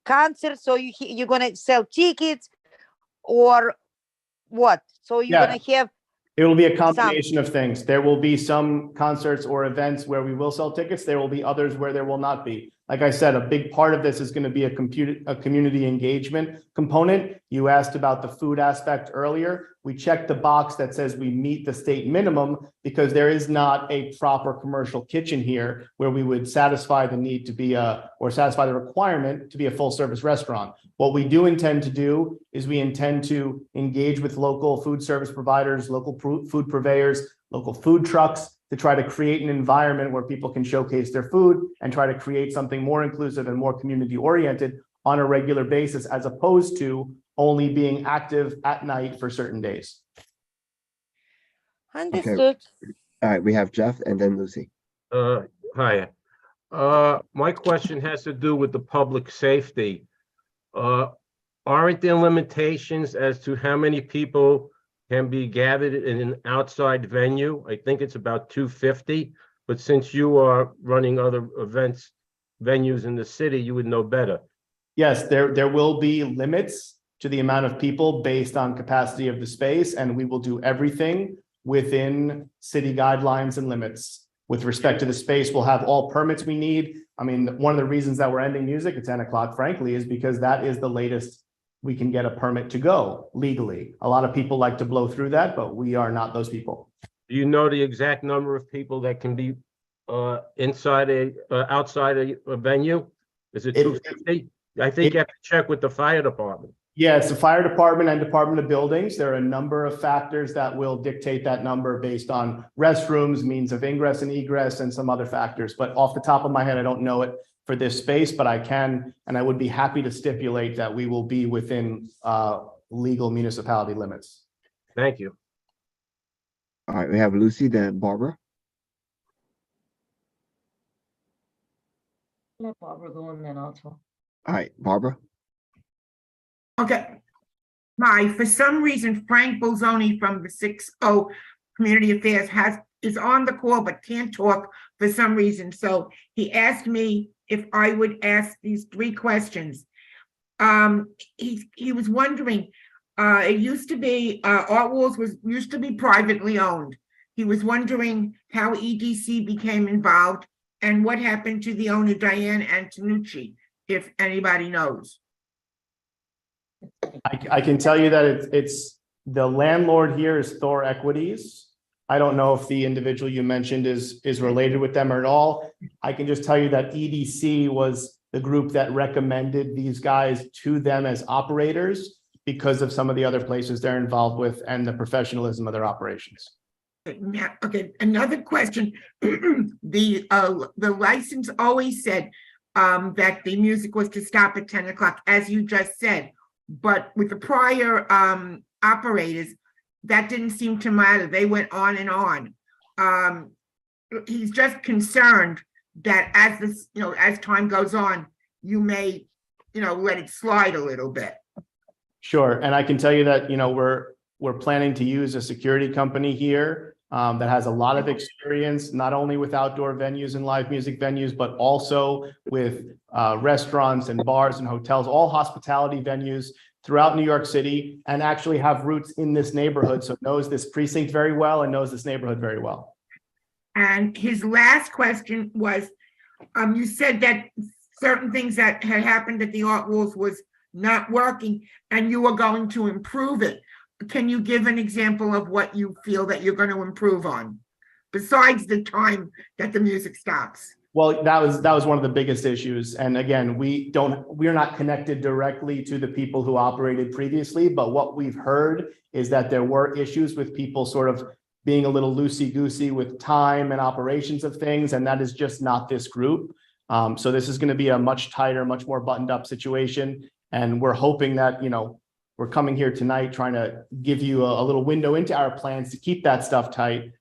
S1: concert, so you're gonna sell tickets, or what? So you're gonna have.
S13: It will be a combination of things. There will be some concerts or events where we will sell tickets. There will be others where there will not be. Like I said, a big part of this is going to be a community engagement component. You asked about the food aspect earlier. We checked the box that says we meet the state minimum because there is not a proper commercial kitchen here where we would satisfy the need to be or satisfy the requirement to be a full service restaurant. What we do intend to do is we intend to engage with local food service providers, local food purveyors, local food trucks, to try to create an environment where people can showcase their food and try to create something more inclusive and more community oriented on a regular basis, as opposed to only being active at night for certain days.
S1: Understood.
S4: Okay. All right, we have Jeff and then Lucy.
S8: Hi. My question has to do with the public safety. Aren't there limitations as to how many people can be gathered in an outside venue? I think it's about 250, but since you are running other venues in the city, you would know better.
S13: Yes, there will be limits to the amount of people based on capacity of the space, and we will do everything within city guidelines and limits. With respect to the space, we'll have all permits we need. I mean, one of the reasons that we're ending music at 10 o'clock, frankly, is because that is the latest we can get a permit to go legally. A lot of people like to blow through that, but we are not those people.
S8: Do you know the exact number of people that can be outside a venue? Is it 250? I think you have to check with the fire department.
S13: Yeah, it's the fire department and Department of Buildings. There are a number of factors that will dictate that number based on restrooms, means of ingress and egress, and some other factors. But off the top of my head, I don't know it for this space, but I can, and I would be happy to stipulate that we will be within legal municipality limits.
S8: Thank you.
S4: All right, we have Lucy, then Barbara.
S14: Let Barbara go and then I'll talk.
S4: All right, Barbara.
S15: Okay. Hi, for some reason, Frank Bolzoni from the 60 Community Affairs is on the call but can't talk for some reason. So he asked me if I would ask these 3 questions. He was wondering, it used to be, Art Walls used to be privately owned. He was wondering how EDC became involved and what happened to the owner, Diane Antonucci, if anybody knows.
S13: I can tell you that it's the landlord here is Thor Equities. I don't know if the individual you mentioned is related with them at all. I can just tell you that EDC was the group that recommended these guys to them as operators because of some of the other places they're involved with and the professionalism of their operations.
S15: Okay, another question. The license always said that the music was to stop at 10 o'clock, as you just said. But with the prior operators, that didn't seem to matter. They went on and on. He's just concerned that as time goes on, you may, let it slide a little bit.
S13: Sure, and I can tell you that, we're planning to use a security company here that has a lot of experience, not only with outdoor venues and live music venues, but also with restaurants and bars and hotels, all hospitality venues throughout New York City, and actually have roots in this neighborhood. So knows this precinct very well and knows this neighborhood very well.
S15: And his last question was, you said that certain things that had happened at the Art Walls was not working and you were going to improve it. Can you give an example of what you feel that you're going to improve on besides the time that the music stops?
S13: Well, that was one of the biggest issues. And again, we're not connected directly to the people who operated previously, but what we've heard is that there were issues with people sort of being a little loosey-goosey with time and operations of things. And that is just not this group. So this is going to be a much tighter, much more buttoned up situation. And we're hoping that, we're coming here tonight trying to give you a little window into our plans to keep that stuff tight.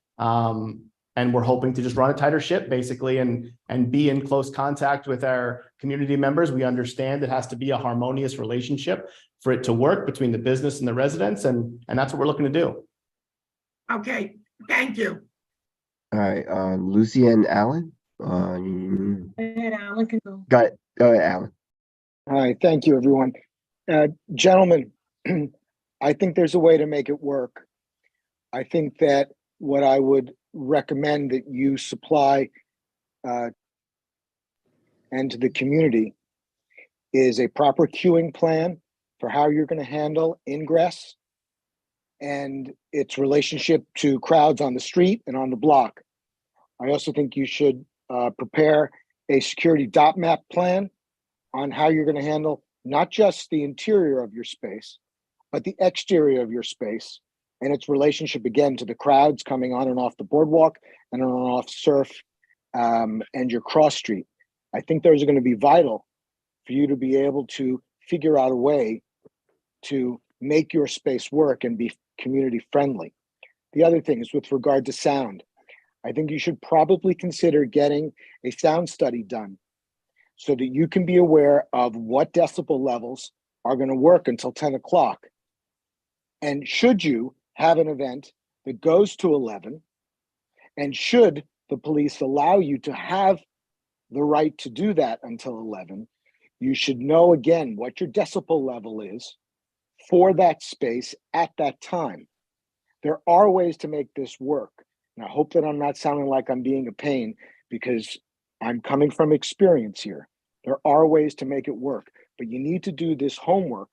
S13: And we're hoping to just run a tighter ship basically and be in close contact with our community members. We understand it has to be a harmonious relationship for it to work between the business and the residents. And that's what we're looking to do.
S15: Okay, thank you.
S4: All right, Lucy and Alan.
S14: Alan can go.
S4: Got it. Go ahead, Alan.
S16: Hi, thank you, everyone. Gentlemen, I think there's a way to make it work. I think that what I would recommend that you supply and to the community is a proper queuing plan for how you're going to handle ingress and its relationship to crowds on the street and on the block. I also think you should prepare a security dot map plan on how you're going to handle not just the interior of your space, but the exterior of your space and its relationship again to the crowds coming on and off the boardwalk and on and off Surf and your cross street. I think those are going to be vital for you to be able to figure out a way to make your space work and be community friendly. The other thing is with regard to sound. I think you should probably consider getting a sound study done so that you can be aware of what decibel levels are going to work until 10 o'clock. And should you have an event that goes to 11, and should the police allow you to have the right to do that until 11, you should know again what your decibel level is for that space at that time. There are ways to make this work. And I hope that I'm not sounding like I'm being a pain because I'm coming from experience here. There are ways to make it work, but you need to do this homework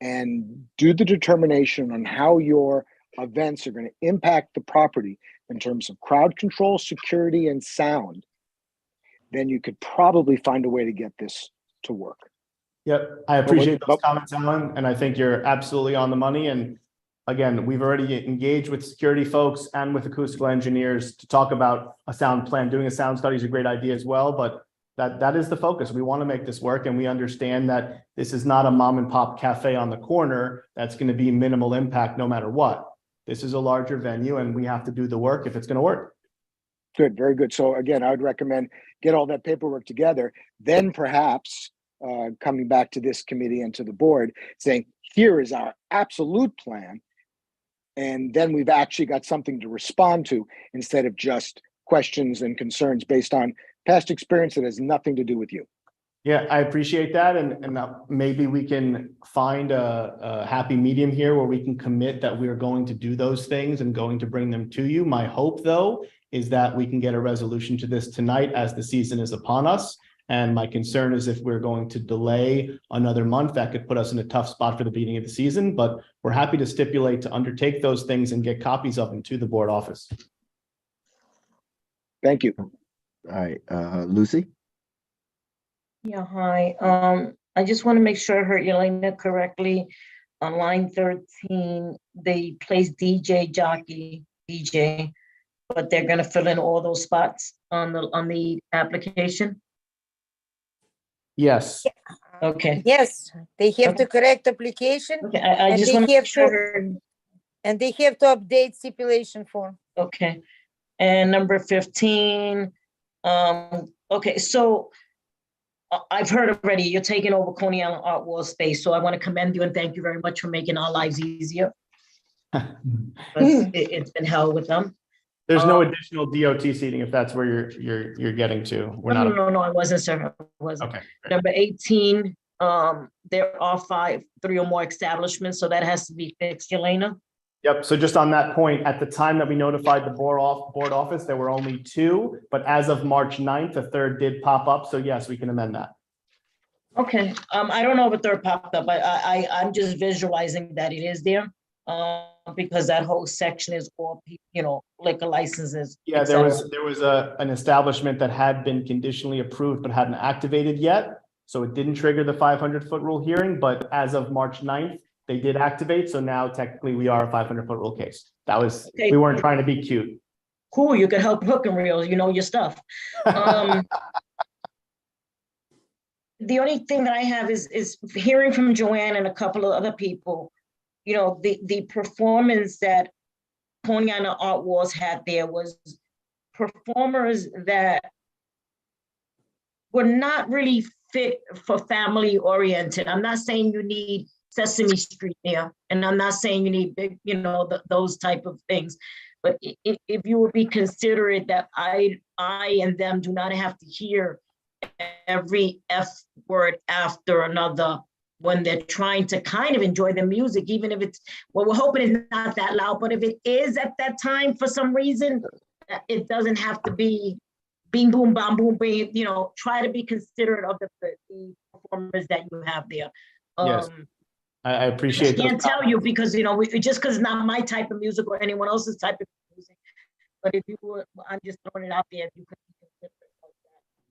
S16: and do the determination on how your events are going to impact the property in terms of crowd control, security, and sound. Then you could probably find a way to get this to work.
S13: Yep, I appreciate those comments, Alan, and I think you're absolutely on the money. And again, we've already engaged with security folks and with acoustical engineers to talk about a sound plan. Doing a sound study is a great idea as well, but that is the focus. We want to make this work, and we understand that this is not a mom and pop cafe on the corner that's going to be minimal impact no matter what. This is a larger venue, and we have to do the work if it's going to work.
S16: Good, very good. So again, I would recommend get all that paperwork together, then perhaps coming back to this committee and to the board saying, here is our absolute plan. And then we've actually got something to respond to instead of just questions and concerns based on past experience that has nothing to do with you.
S13: Yeah, I appreciate that. And maybe we can find a happy medium here where we can commit that we are going to do those things and going to bring them to you. My hope, though, is that we can get a resolution to this tonight as the season is upon us. And my concern is if we're going to delay another month, that could put us in a tough spot for the beginning of the season. But we're happy to stipulate to undertake those things and get copies of them to the board office.
S16: Thank you.
S4: All right, Lucy?
S14: Yeah, hi. I just want to make sure I heard Yelena correctly. On line 13, they place DJ jockey, DJ, but they're gonna fill in all those spots on the application?
S13: Yes.
S14: Okay.
S1: Yes, they have the correct application.
S14: Okay, I
S1: and
S14: just
S1: they
S14: want to
S1: have
S14: make sure.
S1: And they have to update stipulation form.
S14: Okay. And number 15, okay, so I've heard already, you're taking over Coney Island Art Wall space, so I want to commend you and thank you very much for making our lives easier. It's been hell with them.
S13: There's no additional DOT seating if that's where you're getting to. We're not.
S14: No, I wasn't, sir. I wasn't.
S13: Okay.
S14: Number 18, there are 3 or more establishments, so that has to be fixed, Yelena.
S13: Yep. So just on that point, at the time that we notified the board office, there were only 2, but as of March 9th, a third did pop up. So yes, we can amend that.
S14: Okay. I don't know if a third popped up. I'm just visualizing that it is there. Because that whole section is all, liquor licenses.
S13: Yeah, there was an establishment that had been conditionally approved but hadn't activated yet. So it didn't trigger the 500-foot rule hearing, but as of March 9th, they did activate. So now technically we are a 500-foot rule case. That was,
S14: okay.
S13: We weren't trying to be cute.
S14: Cool, you can help hook and reels, you know your stuff. The only thing that I have is hearing from Joanne and a couple of other people, the performance that Coney Island Art Walls had there was performers that were not really fit for family oriented. I'm not saying you need Sesame Street there, and I'm not saying you need big, those type of things. But if you would be considerate that I and them do not have to hear every F word after another when they're trying to kind of enjoy the music, even if it's, well, we're hoping it's not that loud, but if it is at that time for some reason, it doesn't have to be bing, boom, bam, boom, bing, try to be considerate of the performers that you have there.
S13: Yes, I appreciate
S14: I can't tell you because, just because it's not my type of music or anyone else's type of music, but if you were, I'm just throwing it out there. If you could be considerate of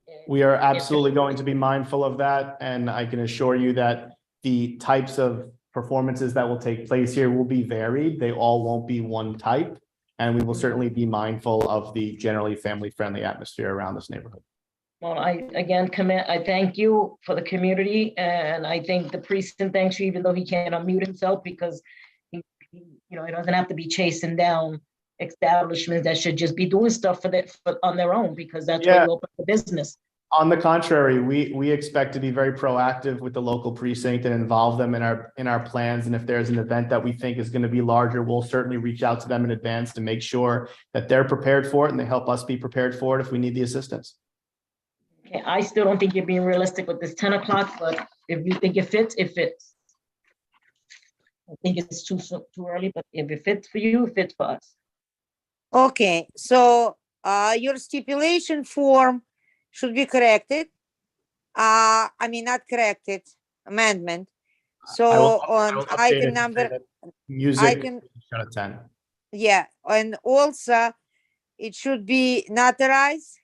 S14: that.
S13: We are absolutely going to be mindful of that. And I can assure you that the types of performances that will take place here will be varied. They all won't be one type. And we will certainly be mindful of the generally family-friendly atmosphere around this neighborhood.
S14: Well, I thank you for the community, and I think the precinct thanks you, even though he can't unmute himself because he it doesn't have to be chasing down establishments that should just be doing stuff on their own because that's where you open the business.
S13: On the contrary, we expect to be very proactive with the local precinct and involve them in our plans. And if there's an event that we think is going to be larger, we'll certainly reach out to them in advance to make sure that they're prepared for it and they help us be prepared for it if we need the assistance.
S14: Okay, I still don't think you're being realistic with this 10 o'clock, but if you think it fits, it fits. I think it's too early, but if it fits for you, it fits for us.
S1: Okay, so your stipulation form should be corrected. Not corrected, amendment. So on item number,
S13: music out of 10.
S1: Yeah, and also it should be notarized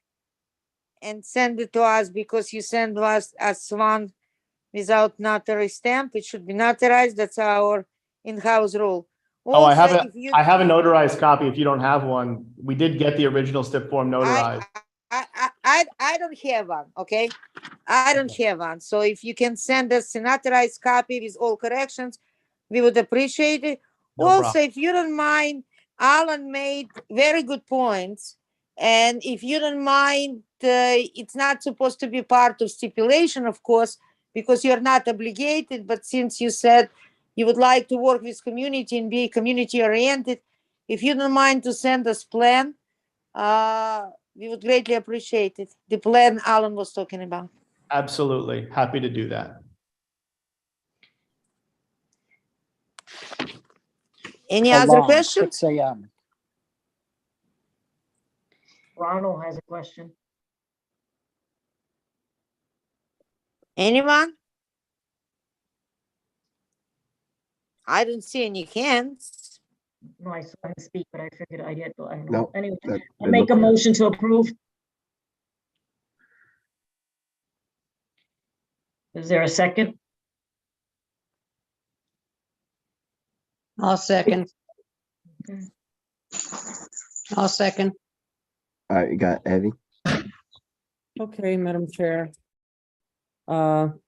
S1: and send it to us because you send us one without notary stamp. It should be notarized. That's our in-house rule.
S13: Also, I have a
S1: if
S13: notarized copy. If you don't have one, we did get the original stip form notarized.
S1: I don't have one, okay? I don't have one. So if you can send us a notarized copy with all corrections, we would appreciate it.
S13: No
S1: also,
S13: problem.
S1: if you don't mind, Alan made very good points. And if you don't mind, it's not supposed to be part of stipulation, of course, because you're not obligated. But since you said you would like to work with community and be community oriented, if you don't mind to send us plan, we would greatly appreciate it. The plan Alan was talking about.
S13: Absolutely. Happy to do that.
S1: Any other questions?
S16: 6 a.m.
S14: Ronald has a question.
S1: Anyone? I don't see any hands.
S14: No, I saw him speak, but I figured I don't know.
S4: No,
S14: Anyway,
S4: that-
S14: I'll make a motion to approve. Is there a second?
S9: I'll second. I'll second.
S4: All right, you got Evie?
S5: Okay, Madam Chair. Shimon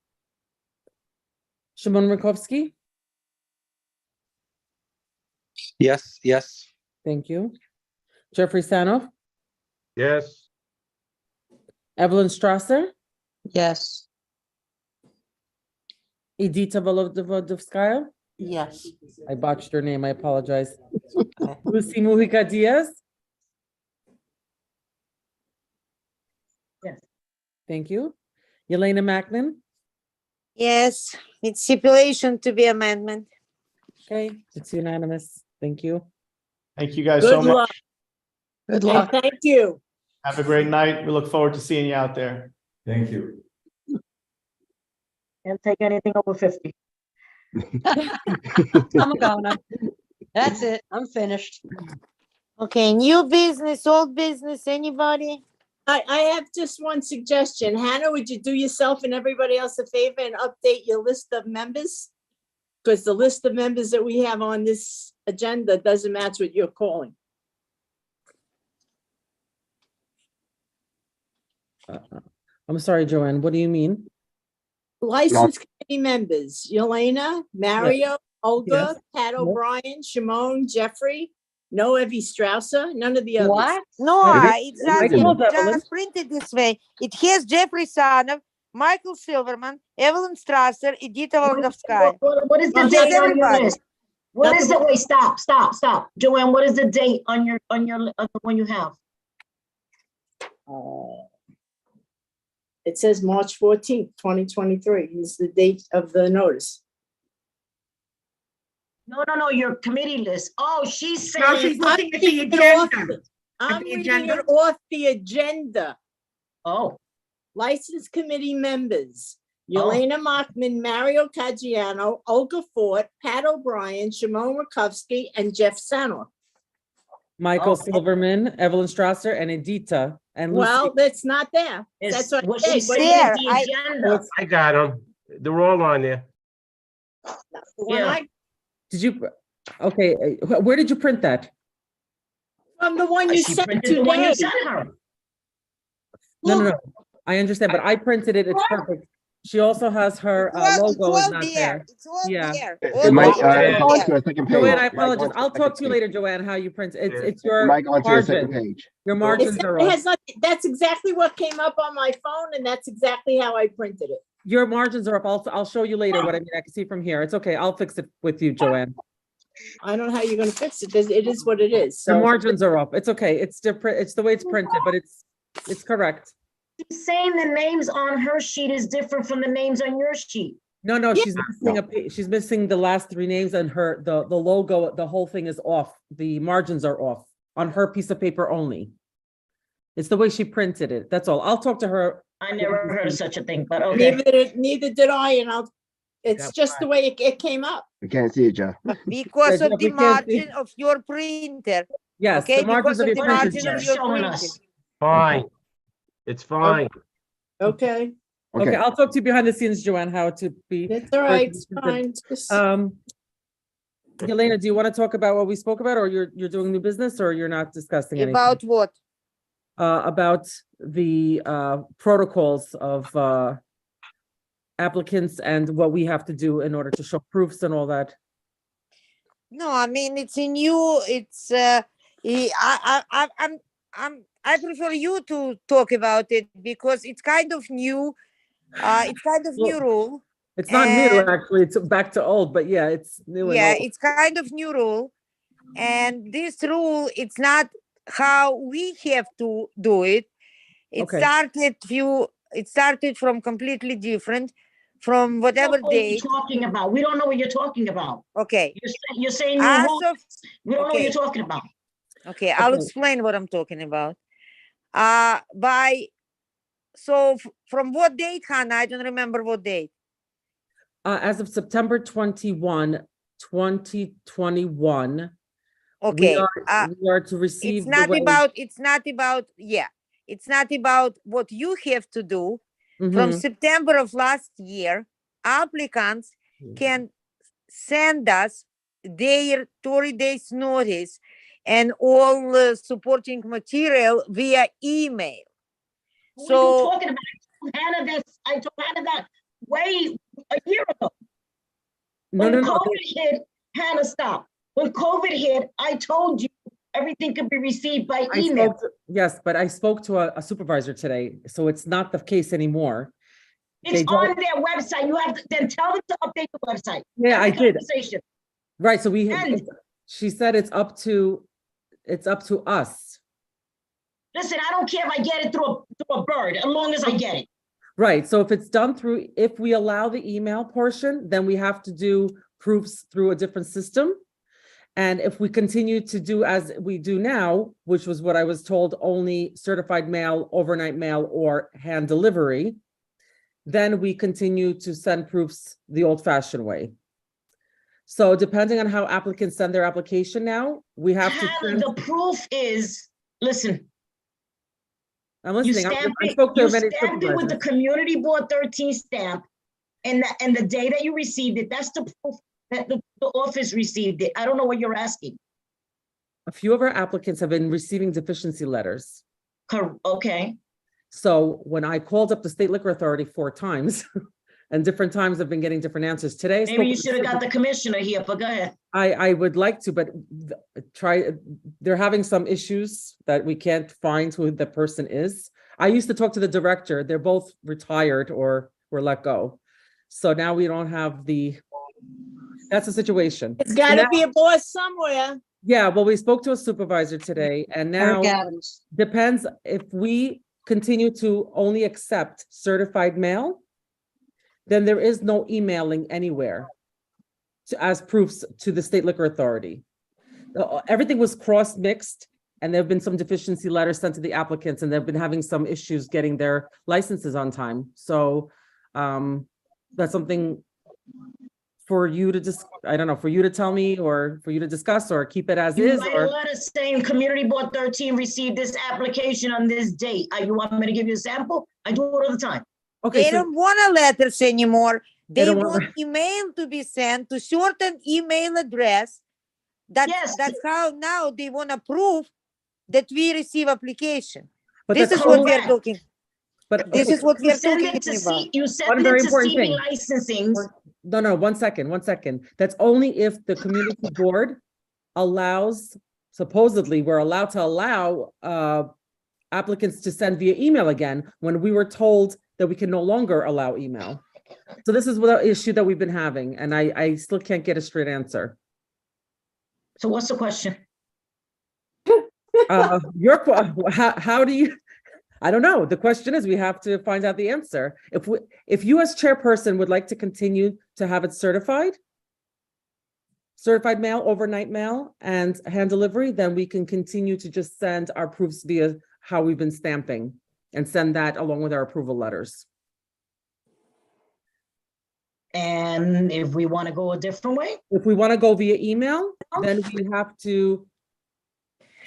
S5: Rakovsky,
S10: Yes, yes.
S5: thank you. Jeffrey Sanoff,
S8: Yes.
S5: Evelyn Strasser,
S9: Yes.
S5: Edita Volodovskaya.
S9: Yes.
S5: I botched her name, I apologize. Lucy Mujica Diaz.
S14: Yes.
S5: Thank you. Yelena Macklin,
S1: Yes, it's stipulation to be amendment.
S5: okay, it's unanimous, thank you.
S13: Thank you guys so
S2: Good
S13: much.
S2: luck.
S9: Good
S2: And
S9: luck.
S2: thank you.
S13: Have a great night. We look forward to seeing you out there.
S6: Thank you.
S14: Can't take anything over 50.
S9: I'm gonna. That's it. I'm finished.
S1: Okay, new business, old business, anybody?
S2: I have just one suggestion. Hannah, would you do yourself and everybody else a favor and update your list of members? Because the list of members that we have on this agenda doesn't match what you're calling.
S5: I'm sorry, Joanne, what do you mean?
S2: License committee members, Yelena, Mario, Olga,
S5: Yes.
S2: Pat
S5: Yes.
S2: O'Brien, Shimon, Jeffrey, no Evie Strausser, none of the others.
S9: What?
S1: No,
S4: Maybe-
S1: it's
S5: I
S1: just,
S5: called Evelyn.
S1: just printed this way. It has Jeffrey Sanov, Michael Silverman, Evelyn Strasser, Edita Volodovskaya.
S14: What is the
S2: Well,
S14: date
S1: there's
S14: on your
S1: everybody.
S14: list? What is the, wait, stop. Joanne, what is the date on your, the one you have?
S2: It says March 14th, 2023 is the date of the notice.
S14: No, your committee list. Oh, she's
S15: No,
S14: saying,
S15: she's looking at the
S2: reading it off
S15: agenda.
S2: I'm
S15: the
S2: reading
S15: agenda?
S2: it off the agenda.
S14: oh,
S2: License committee members,
S14: Oh.
S2: Yelena Mockman, Mario Caggiano, Olga Fort, Pat O'Brien, Shimon Rakovsky, and Jeff Sanoff.
S5: Michael
S14: Oh.
S5: Silverman, Evelyn Strasser, and Edita, and
S2: Well,
S5: Lucy.
S2: that's not there. That's what
S14: what
S2: I
S14: she's
S2: said.
S14: saying
S1: There,
S14: is the
S1: I-
S14: agenda.
S8: I got them. They're all on there.
S2: When
S14: Yeah.
S2: I,
S5: Did you, okay, where did you print that?
S2: from the one you
S14: She
S2: sent
S14: printed the one you
S2: today.
S14: sent her.
S5: No, I understand, but I printed it, it's perfect. She also has her
S1: It's
S5: logo is
S1: all
S5: not
S1: there.
S5: there.
S1: It's all
S5: Yeah.
S1: there.
S4: It
S1: All
S4: might,
S1: the
S8: Yeah.
S1: numbers
S4: go
S1: are
S4: on
S1: there.
S4: to a second page.
S5: Joanne, I
S4: Might go
S5: apologize.
S4: on to a
S5: I'll talk
S4: second
S5: to you
S4: page.
S5: later, Joanne, how you print. It's
S8: Yeah.
S5: your
S4: Might go on to a second
S5: margin.
S4: page.
S5: Your
S2: It's,
S5: margins are
S2: it
S5: off.
S2: has not, that's exactly what came up on my phone and that's exactly how I printed it.
S5: Your margins are up. I'll show you later what I mean. I can see from here. It's okay. I'll fix it with you, Joanne.
S2: I don't know how you're gonna fix it. It is what it is.
S5: The
S2: So
S5: margins are up. It's okay. It's different. It's the way it's printed, but it's correct.
S14: She's saying the names on her sheet is different from the names on your sheet.
S5: No,
S2: Yeah.
S5: she's missing she's missing the last three names and the logo, the whole thing is off. The margins are off on her piece of paper only. It's the way she printed it. That's all. I'll talk to her.
S14: I never heard of such a thing, but okay.
S2: neither did I, and it's just the way it came up.
S4: We can't see it, Jeff.
S1: Because
S5: Yeah,
S1: of
S5: Jeff,
S1: the
S5: we can't see.
S1: margin of your printer.
S5: Yes,
S1: Okay,
S5: the margins
S1: because
S5: of
S1: of
S5: your
S1: the
S14: What is
S5: printed.
S1: margin of
S14: Jeff
S1: your
S14: showing
S1: printer.
S14: us?
S8: Fine. It's fine.
S2: Okay,
S5: Okay,
S4: Okay,
S5: I'll talk to you behind the scenes, Joanne, how to be.
S2: it's all right, it's
S5: perfectly
S2: fine. Just-
S5: Yelena, do you want to talk about what we spoke about, or you're doing new business, or you're not discussing anything?
S1: About what?
S5: About the protocols of applicants and what we have to do in order to show proofs and all that.
S1: No, I mean, it's a new, it's, I prefer you to talk about it because it's kind of new. It's kind of new
S5: Well,
S1: rule.
S5: It's not new,
S1: And
S5: actually. It's back to old, but yeah, it's new and
S1: yeah,
S5: old.
S1: it's kind of new rule. And this rule, it's not how we have to do it.
S5: Okay.
S1: It started from completely different, from
S14: We
S1: whatever
S14: don't know what you're
S1: date.
S14: talking about. We don't know what you're talking about.
S1: Okay.
S14: You're saying new
S1: As
S14: rules.
S1: of
S14: We don't know what
S1: okay.
S14: you're talking about.
S1: Okay, I'll
S5: Okay.
S1: explain what I'm talking about. From what date, Hannah? I don't remember what date.
S5: As of September 21, 2021,
S1: Okay.
S5: we are to receive
S1: It's
S5: the
S1: not
S5: wage.
S1: about, it's not about what you have to do. From
S5: Mhm.
S1: September of last year, applicants can send us their 30 days notice and all supporting material via email.
S14: What are you talking about? I told Hannah that way a year ago.
S5: No,
S14: When
S5: no, no.
S14: COVID hit, Hannah, stop. When COVID hit, I told you everything could be received by email.
S5: Yes, but I spoke to a supervisor today, so it's not the case anymore.
S14: It's
S5: They don't-
S14: on their website. You have to then tell them to update the website.
S5: Yeah, I
S14: End of
S5: did.
S14: conversation.
S5: Right, so
S14: And
S5: she said it's up to us.
S14: listen, I don't care if I get it through a bird, as long as I get it.
S5: Right, so if we allow the email portion, then we have to do proofs through a different system. And if we continue to do as we do now, which was what I was told, only certified mail, overnight mail, or hand delivery, then we continue to send proofs the old-fashioned way. So depending on how applicants send their application now, we have to
S14: Hannah,
S5: send.
S14: the proof is, listen,
S5: I'm
S14: you
S5: listening.
S14: stamp
S5: I
S14: it,
S5: spoke to
S14: you
S5: many
S14: stamp it with the
S5: supervisors.
S14: Community Board 13 stamp, and the day that you received it, that's the proof that the office received it. I don't know what you're asking.
S5: A few of our applicants have been receiving deficiency letters.
S14: Okay.
S5: So when I called up the State Liquor Authority 4 times, and different times I've been getting different answers. Today, I spoke
S14: Maybe you
S5: with
S14: should have got the commissioner here, but go ahead.
S5: I would like to, but they're having some issues that we can't find who the person is. I used to talk to the director. They're both retired or were let go. So now we don't have that's the situation.
S2: It's gotta be a boss somewhere.
S5: Yeah, well, we spoke to a supervisor today, and now
S9: Eric Adams.
S5: depends if we continue to only accept certified mail, then there is no emailing anywhere as proofs to the State Liquor Authority. Everything was cross-mixed, and there have been some deficiency letters sent to the applicants, and they've been having some issues getting their licenses on time. So that's something for you to just, I don't know, for you to tell me or for you to discuss or keep it as
S14: You
S5: is,
S14: write a
S5: or
S14: letter saying Community Board 13 received this application on this date. You want me to give you a sample? I do it all the time.
S5: okay,
S1: They
S5: so
S1: don't want letters anymore. They
S5: don't want
S1: want email to be sent to certain email address. That's how now they want to prove that we receive application.
S5: But
S1: This
S5: that's
S1: is what we are
S14: correct.
S1: talking.
S5: But
S1: This is what we
S14: You
S1: are
S14: send
S1: talking
S14: it to
S1: about.
S14: you send
S5: One
S14: it
S5: very
S14: to
S5: important
S14: CB
S5: thing.
S14: licensing.
S5: No, one second. That's only if the community board allows, supposedly, we're allowed to allow applicants to send via email again, when we were told that we can no longer allow email. So this is the issue that we've been having, and I still can't get a straight answer.
S14: So what's the question?
S5: How do you, I don't know. The question is, we have to find out the answer. If you as chairperson would like to continue to have it certified mail, overnight mail, and hand delivery, then we can continue to just send our proofs via how we've been stamping and send that along with our approval letters.
S14: And if we want to go a different way?
S5: If we want to go via email, then we have to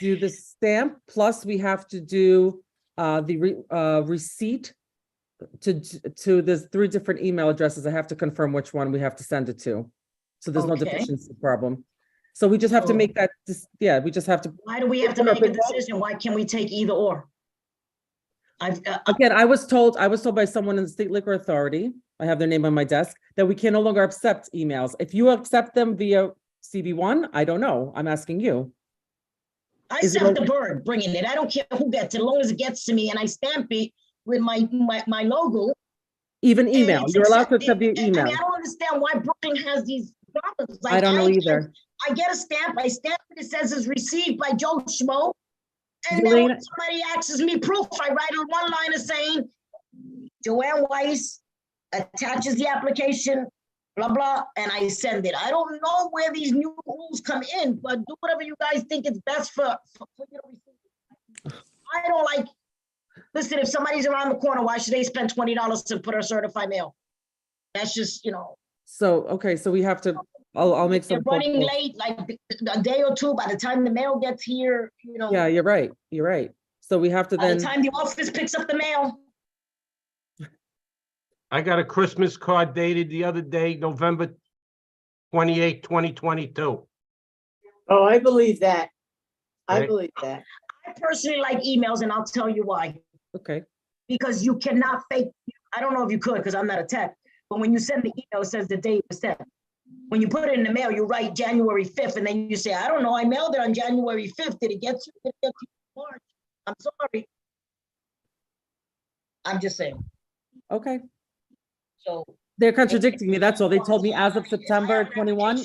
S5: do the stamp, plus we have to do the receipt to the 3 different email addresses. I have to confirm which one we have to send it to. So there's no
S14: Okay.
S5: deficiency problem. So we just have to make that, we just have to.
S14: Why do we have to make a decision? Why can't we take either or?
S5: Again, I was told by someone in the State Liquor Authority, I have their name on my desk, that we can no longer accept emails. If you accept them via CB1, I don't know. I'm asking you.
S14: I sent the bird bringing it. I don't care who gets it, as long as it gets to me and I stamp it with my logo.
S5: Even
S14: And
S5: email,
S14: it's
S5: you're allowed to
S14: accepted.
S5: accept via
S14: I mean,
S5: email.
S14: I don't understand why Brooklyn has these problems.
S5: I don't know either.
S14: I get a stamp, I stamp it, it says it's received by Joe Schmo. And then
S5: Yelena-
S14: when somebody asks me proof, I write a one-liner saying, Joanne Weiss attaches the application, blah, blah, and I send it. I don't know where these new rules come in, but do whatever you guys think is best for you to receive. I don't like, listen, if somebody's around the corner, why should they spend $20 to put a certified mail? That's just,
S5: So, okay, so we have to, I'll make
S14: they're
S5: some.
S14: running
S5: phone calls.
S14: late, like a day or two, by the time the mail gets here,
S5: Yeah, you're right, you're right. So we have to
S14: by
S5: then,
S14: the time the office picks up the mail.
S8: I got a Christmas card dated the other day, November 28, 2022.
S2: Oh, I believe that. I
S8: Okay.
S2: believe that.
S14: I personally like emails, and I'll tell you why.
S5: okay,
S14: Because you cannot fake, I don't know if you could, because I'm not a tech, but when you send the email, it says the date was sent. When you put it in the mail, you write January 5th, and then you say, I don't know, I mailed it on January 5th. Did it get you? Did it get you in March? I'm sorry. I'm just saying.
S5: okay.
S14: So.
S5: They're contradicting me, that's all. They told me as of September 21,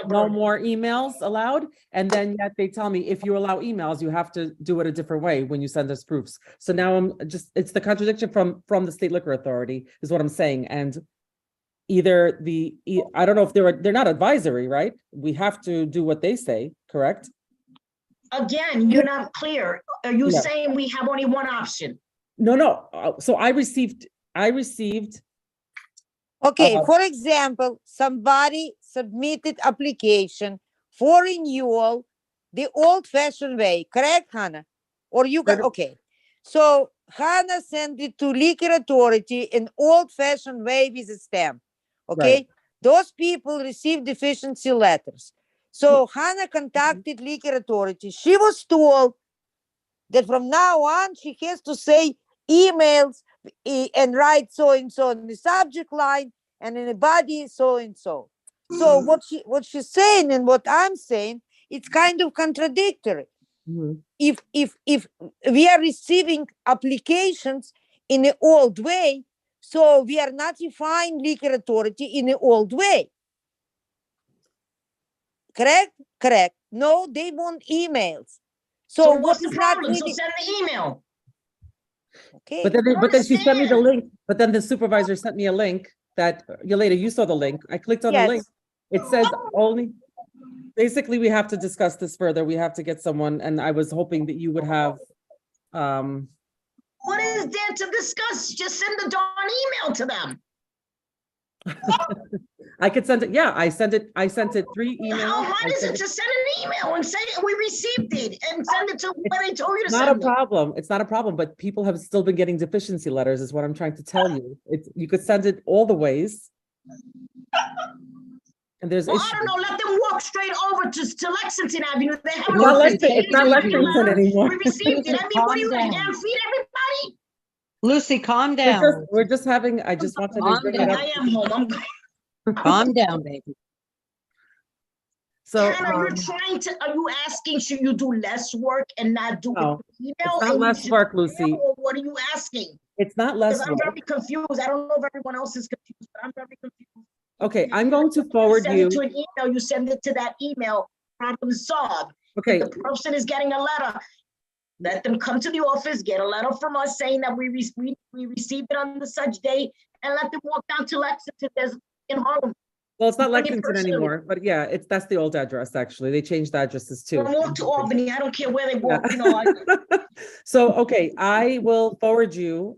S5: no more emails allowed. And then yet they tell me if you allow emails, you have to do it a different way when you send us proofs. So now I'm just, it's the contradiction from the State Liquor Authority is what I'm saying. And either I don't know if they're not advisory, right? We have to do what they say, correct?
S14: Again, you're not clear. Are you
S5: Yeah.
S14: saying we have only one option?
S5: No. So I received.
S1: Okay, for example, somebody submitted application for renewal the old-fashioned way, correct, Hannah? Or you got, okay. So Hannah sent it to Liquor Authority in old-fashioned way with a stamp, okay?
S5: Right.
S1: Those people received deficiency letters. So Hannah contacted Liquor Authority. She was told that from now on, she has to say emails and write so-and-so in the subject line and in the body so-and-so. So what she's saying and what I'm saying, it's kind of contradictory. If we are receiving applications in the old way, so we are notifying Liquor Authority in the old way. Correct? Correct. No, they want emails. So
S14: what's the
S1: what is not
S14: problem? So
S1: really...
S14: send the email.
S1: Okay.
S5: But then she sent me the link, but then the supervisor sent me a link that, Yelena, you saw the link. I clicked on the link. It says only, basically, we have to discuss this further. We have to get someone, and I was hoping that you would have,
S14: What is there to discuss? Just send the darn email to them.
S5: I could send it, yeah, I sent it 3 emails.
S14: How hard is it to send an email and say we received it and send it to where they told you to
S5: Not a
S14: send it?
S5: problem. It's not a problem, but people have still been getting deficiency letters is what I'm trying to tell you. You could send it all the ways. And there's
S14: Well,
S5: issues.
S14: I don't know, let them walk straight over to Lexington Avenue. They have
S5: It's not Lexington anymore.
S14: We received it. I mean, what are you gonna feed everybody?
S9: Lucy, calm down.
S5: We're just having, I just wanted to
S9: Calm
S5: bring it
S9: down.
S5: up.
S14: I am home.
S9: Calm down, baby.
S5: So,
S14: Hannah, are you asking, should you do less work and not do
S5: No,
S14: it?
S5: it's not less work, Lucy.
S14: Or what are you asking?
S5: It's not less
S14: Because I'm
S5: work.
S14: very confused. I don't know if everyone else is confused, but I'm very confused.
S5: Okay, I'm going to forward
S14: Send
S5: you.
S14: it to an email, you send it to that email, problem solved.
S5: Okay.
S14: If the person is getting a letter, let them come to the office, get a letter from us saying that we received it on the such date, and let them walk down to Lexington in Harlem.
S5: Well, it's not
S14: Bring it
S5: Lexington
S14: personally.
S5: anymore, but yeah, that's the old address, actually. They changed addresses too.
S14: Or walk to Albany, I don't care where they walk,
S5: So, okay, I will forward you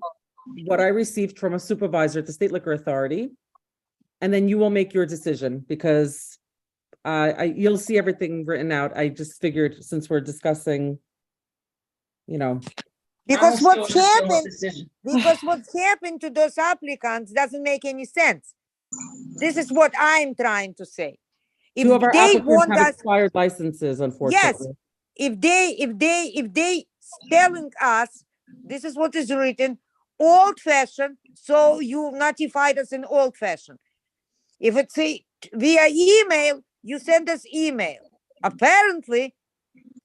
S5: what I received from a supervisor at the State Liquor Authority. And then you will make your decision because you'll see everything written out. I just figured since we're discussing,
S1: Because what's happened to those applicants doesn't make any sense. This is what I'm trying to say. If
S5: 2 of our
S1: they
S5: applicants
S1: want
S5: have
S1: us,
S5: expired licenses, unfortunately.
S1: yes, if they telling us this is what is written, old fashioned, so you notified us in old fashioned. If it's via email, you send us email. Apparently,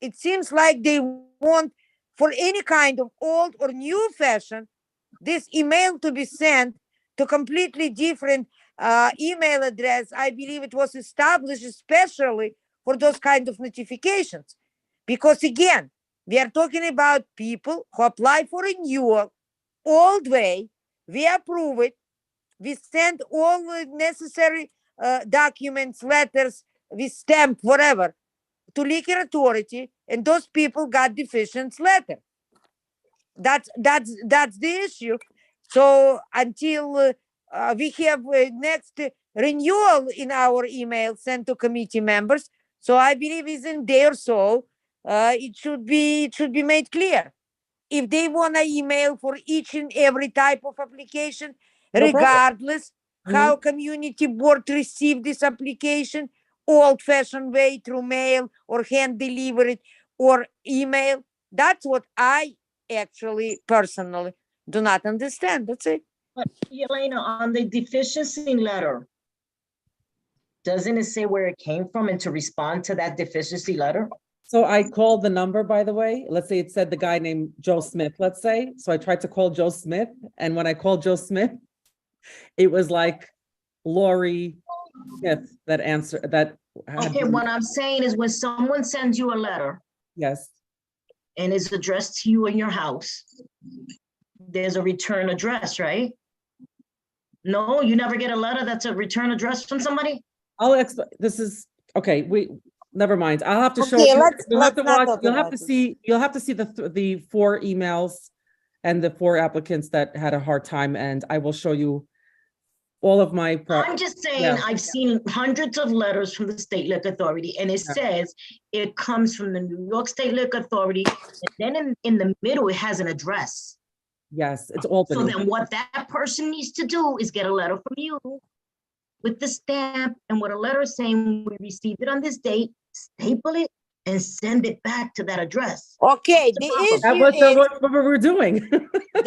S1: it seems like they want for any kind of old or new fashion, this email to be sent to completely different email address. I believe it was established especially for those kind of notifications. Because again, we are talking about people who apply for renewal old way, we approve it, we send all the necessary documents, letters, we stamp whatever to liquor authority, and those people got deficient letter. That's the issue. So until we have next renewal in our email sent to committee members, so I believe within a day or so, it should be made clear. If they want to email for each and every type of application,
S5: No problem.
S1: regardless how community board received this application, old-fashioned way through mail or hand delivered or email, that's what I actually personally do not understand. That's it.
S14: But Yelena, on the deficiency letter, doesn't it say where it came from and to respond to that deficiency letter?
S5: So I called the number, by the way. Let's say it said the guy named Joe Smith, let's say. So I tried to call Joe Smith. And when I called Joe Smith, it was like Lori Smith that answered that.
S14: Okay, what I'm saying is when someone sends you a letter
S5: Yes,
S14: and it's addressed to you in your house, there's a return address, right? No, you never get a letter that's a return address from somebody?
S5: this is, okay, never mind. I'll have to show
S1: Okay,
S5: you.
S1: let's
S5: You'll have to
S1: not
S5: watch,
S1: talk
S5: you'll have
S1: about
S5: to
S1: it.
S5: see, the 4 emails and the 4 applicants that had a hard time, and I will show you all of my.
S14: I'm just saying,
S5: Yeah.
S14: I've seen hundreds of letters from the State Liquor Authority, and it
S5: Yeah.
S14: says it comes from the New York State Liquor Authority, and then in the middle, it has an address.
S5: Yes, it's
S14: So
S5: Albany.
S14: then what that person needs to do is get a letter from you with the stamp and with a letter saying we received it on this date, staple it and send it back to that address.
S1: Okay,
S14: What's the
S5: That
S14: problem?
S5: was what we were doing.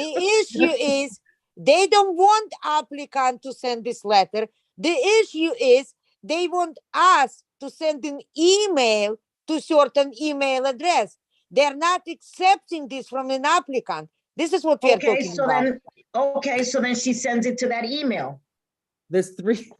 S1: the issue is they don't want applicant to send this letter. The issue is they want us to send an email to certain email address. They're not accepting this from an applicant. This is what we are
S14: Okay,
S1: talking
S14: so
S1: about.
S14: then she sends it to that email.
S5: There's 3.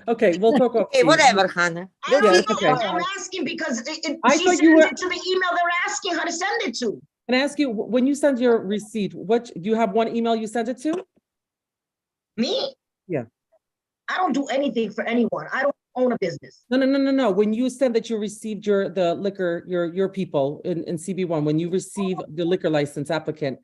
S5: Okay, we'll talk.
S1: Okay, whatever, Hannah.
S14: I don't
S5: Yeah,
S14: know,
S5: it's okay.
S14: I'm asking because
S5: I
S14: she
S5: thought
S14: sends
S5: you were-
S14: it to the email they're asking her to send it to.
S5: Can I ask you, when you send your receipt, do you have one email you sent it to?
S14: Me?
S5: Yeah.
S14: I don't do anything for anyone. I don't own a business.
S5: No. When you said that you received the liquor, your people in CB1, when you receive the liquor license applicant,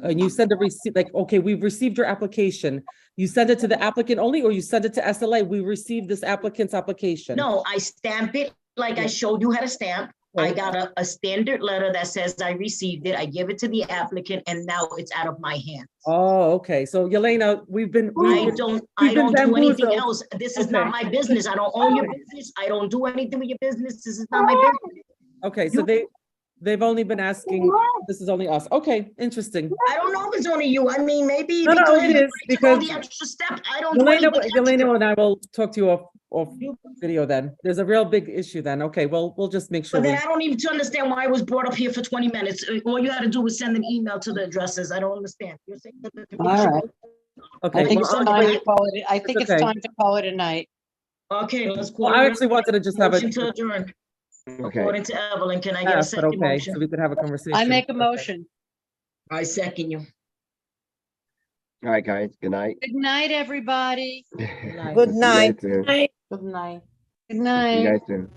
S5: and you send a receipt, like, okay, we've received your application. You send it to the applicant only, or you send it to SLA? We received this applicant's application.
S14: No, I stamp it like I showed you how to stamp. I got a standard letter that says I received it. I give it to the applicant and now it's out of my hands.
S5: Oh, okay. So Yelena, we've been.
S14: I don't do anything
S5: bamboozled.
S14: else. This is not
S5: Okay.
S14: my business. I don't own your business. I don't do anything with your business. This is not my business.
S5: Okay, so they've only been asking, this is only us. Okay, interesting.
S14: I don't know if it's only you. I mean, maybe
S5: No,
S14: because
S5: it
S14: you
S5: is,
S14: took all
S5: because
S14: the extra step. I don't do anything extra.
S5: Yelena and I will talk to you off video then. There's a real big issue then. Okay, well, we'll just make sure.
S14: But then I don't even understand why I was brought up here for 20 minutes. All you had to do was send an email to the addresses. I don't understand. You're saying that the committee
S9: All right.
S14: should-
S5: Okay.
S9: I think it's
S5: well,
S9: time to call it. I think
S5: It's
S9: it's
S5: okay.
S9: time to call it a night.
S14: Okay, let's call
S5: Well,
S14: it.
S5: I actually wanted to just have
S14: Motion
S5: it.
S14: to adjourn.
S4: Okay.
S14: According to Evelyn, can I get a
S5: fast, but
S14: second
S5: okay,
S14: motion?
S5: so we could have a conversation.
S9: I make a
S5: Okay.
S9: motion.
S14: I second you.
S4: All right, guys, good night.
S9: Good night, everybody.
S1: Good
S4: See you guys
S1: night.
S4: soon.
S9: Good night. Good night.
S4: See you guys soon.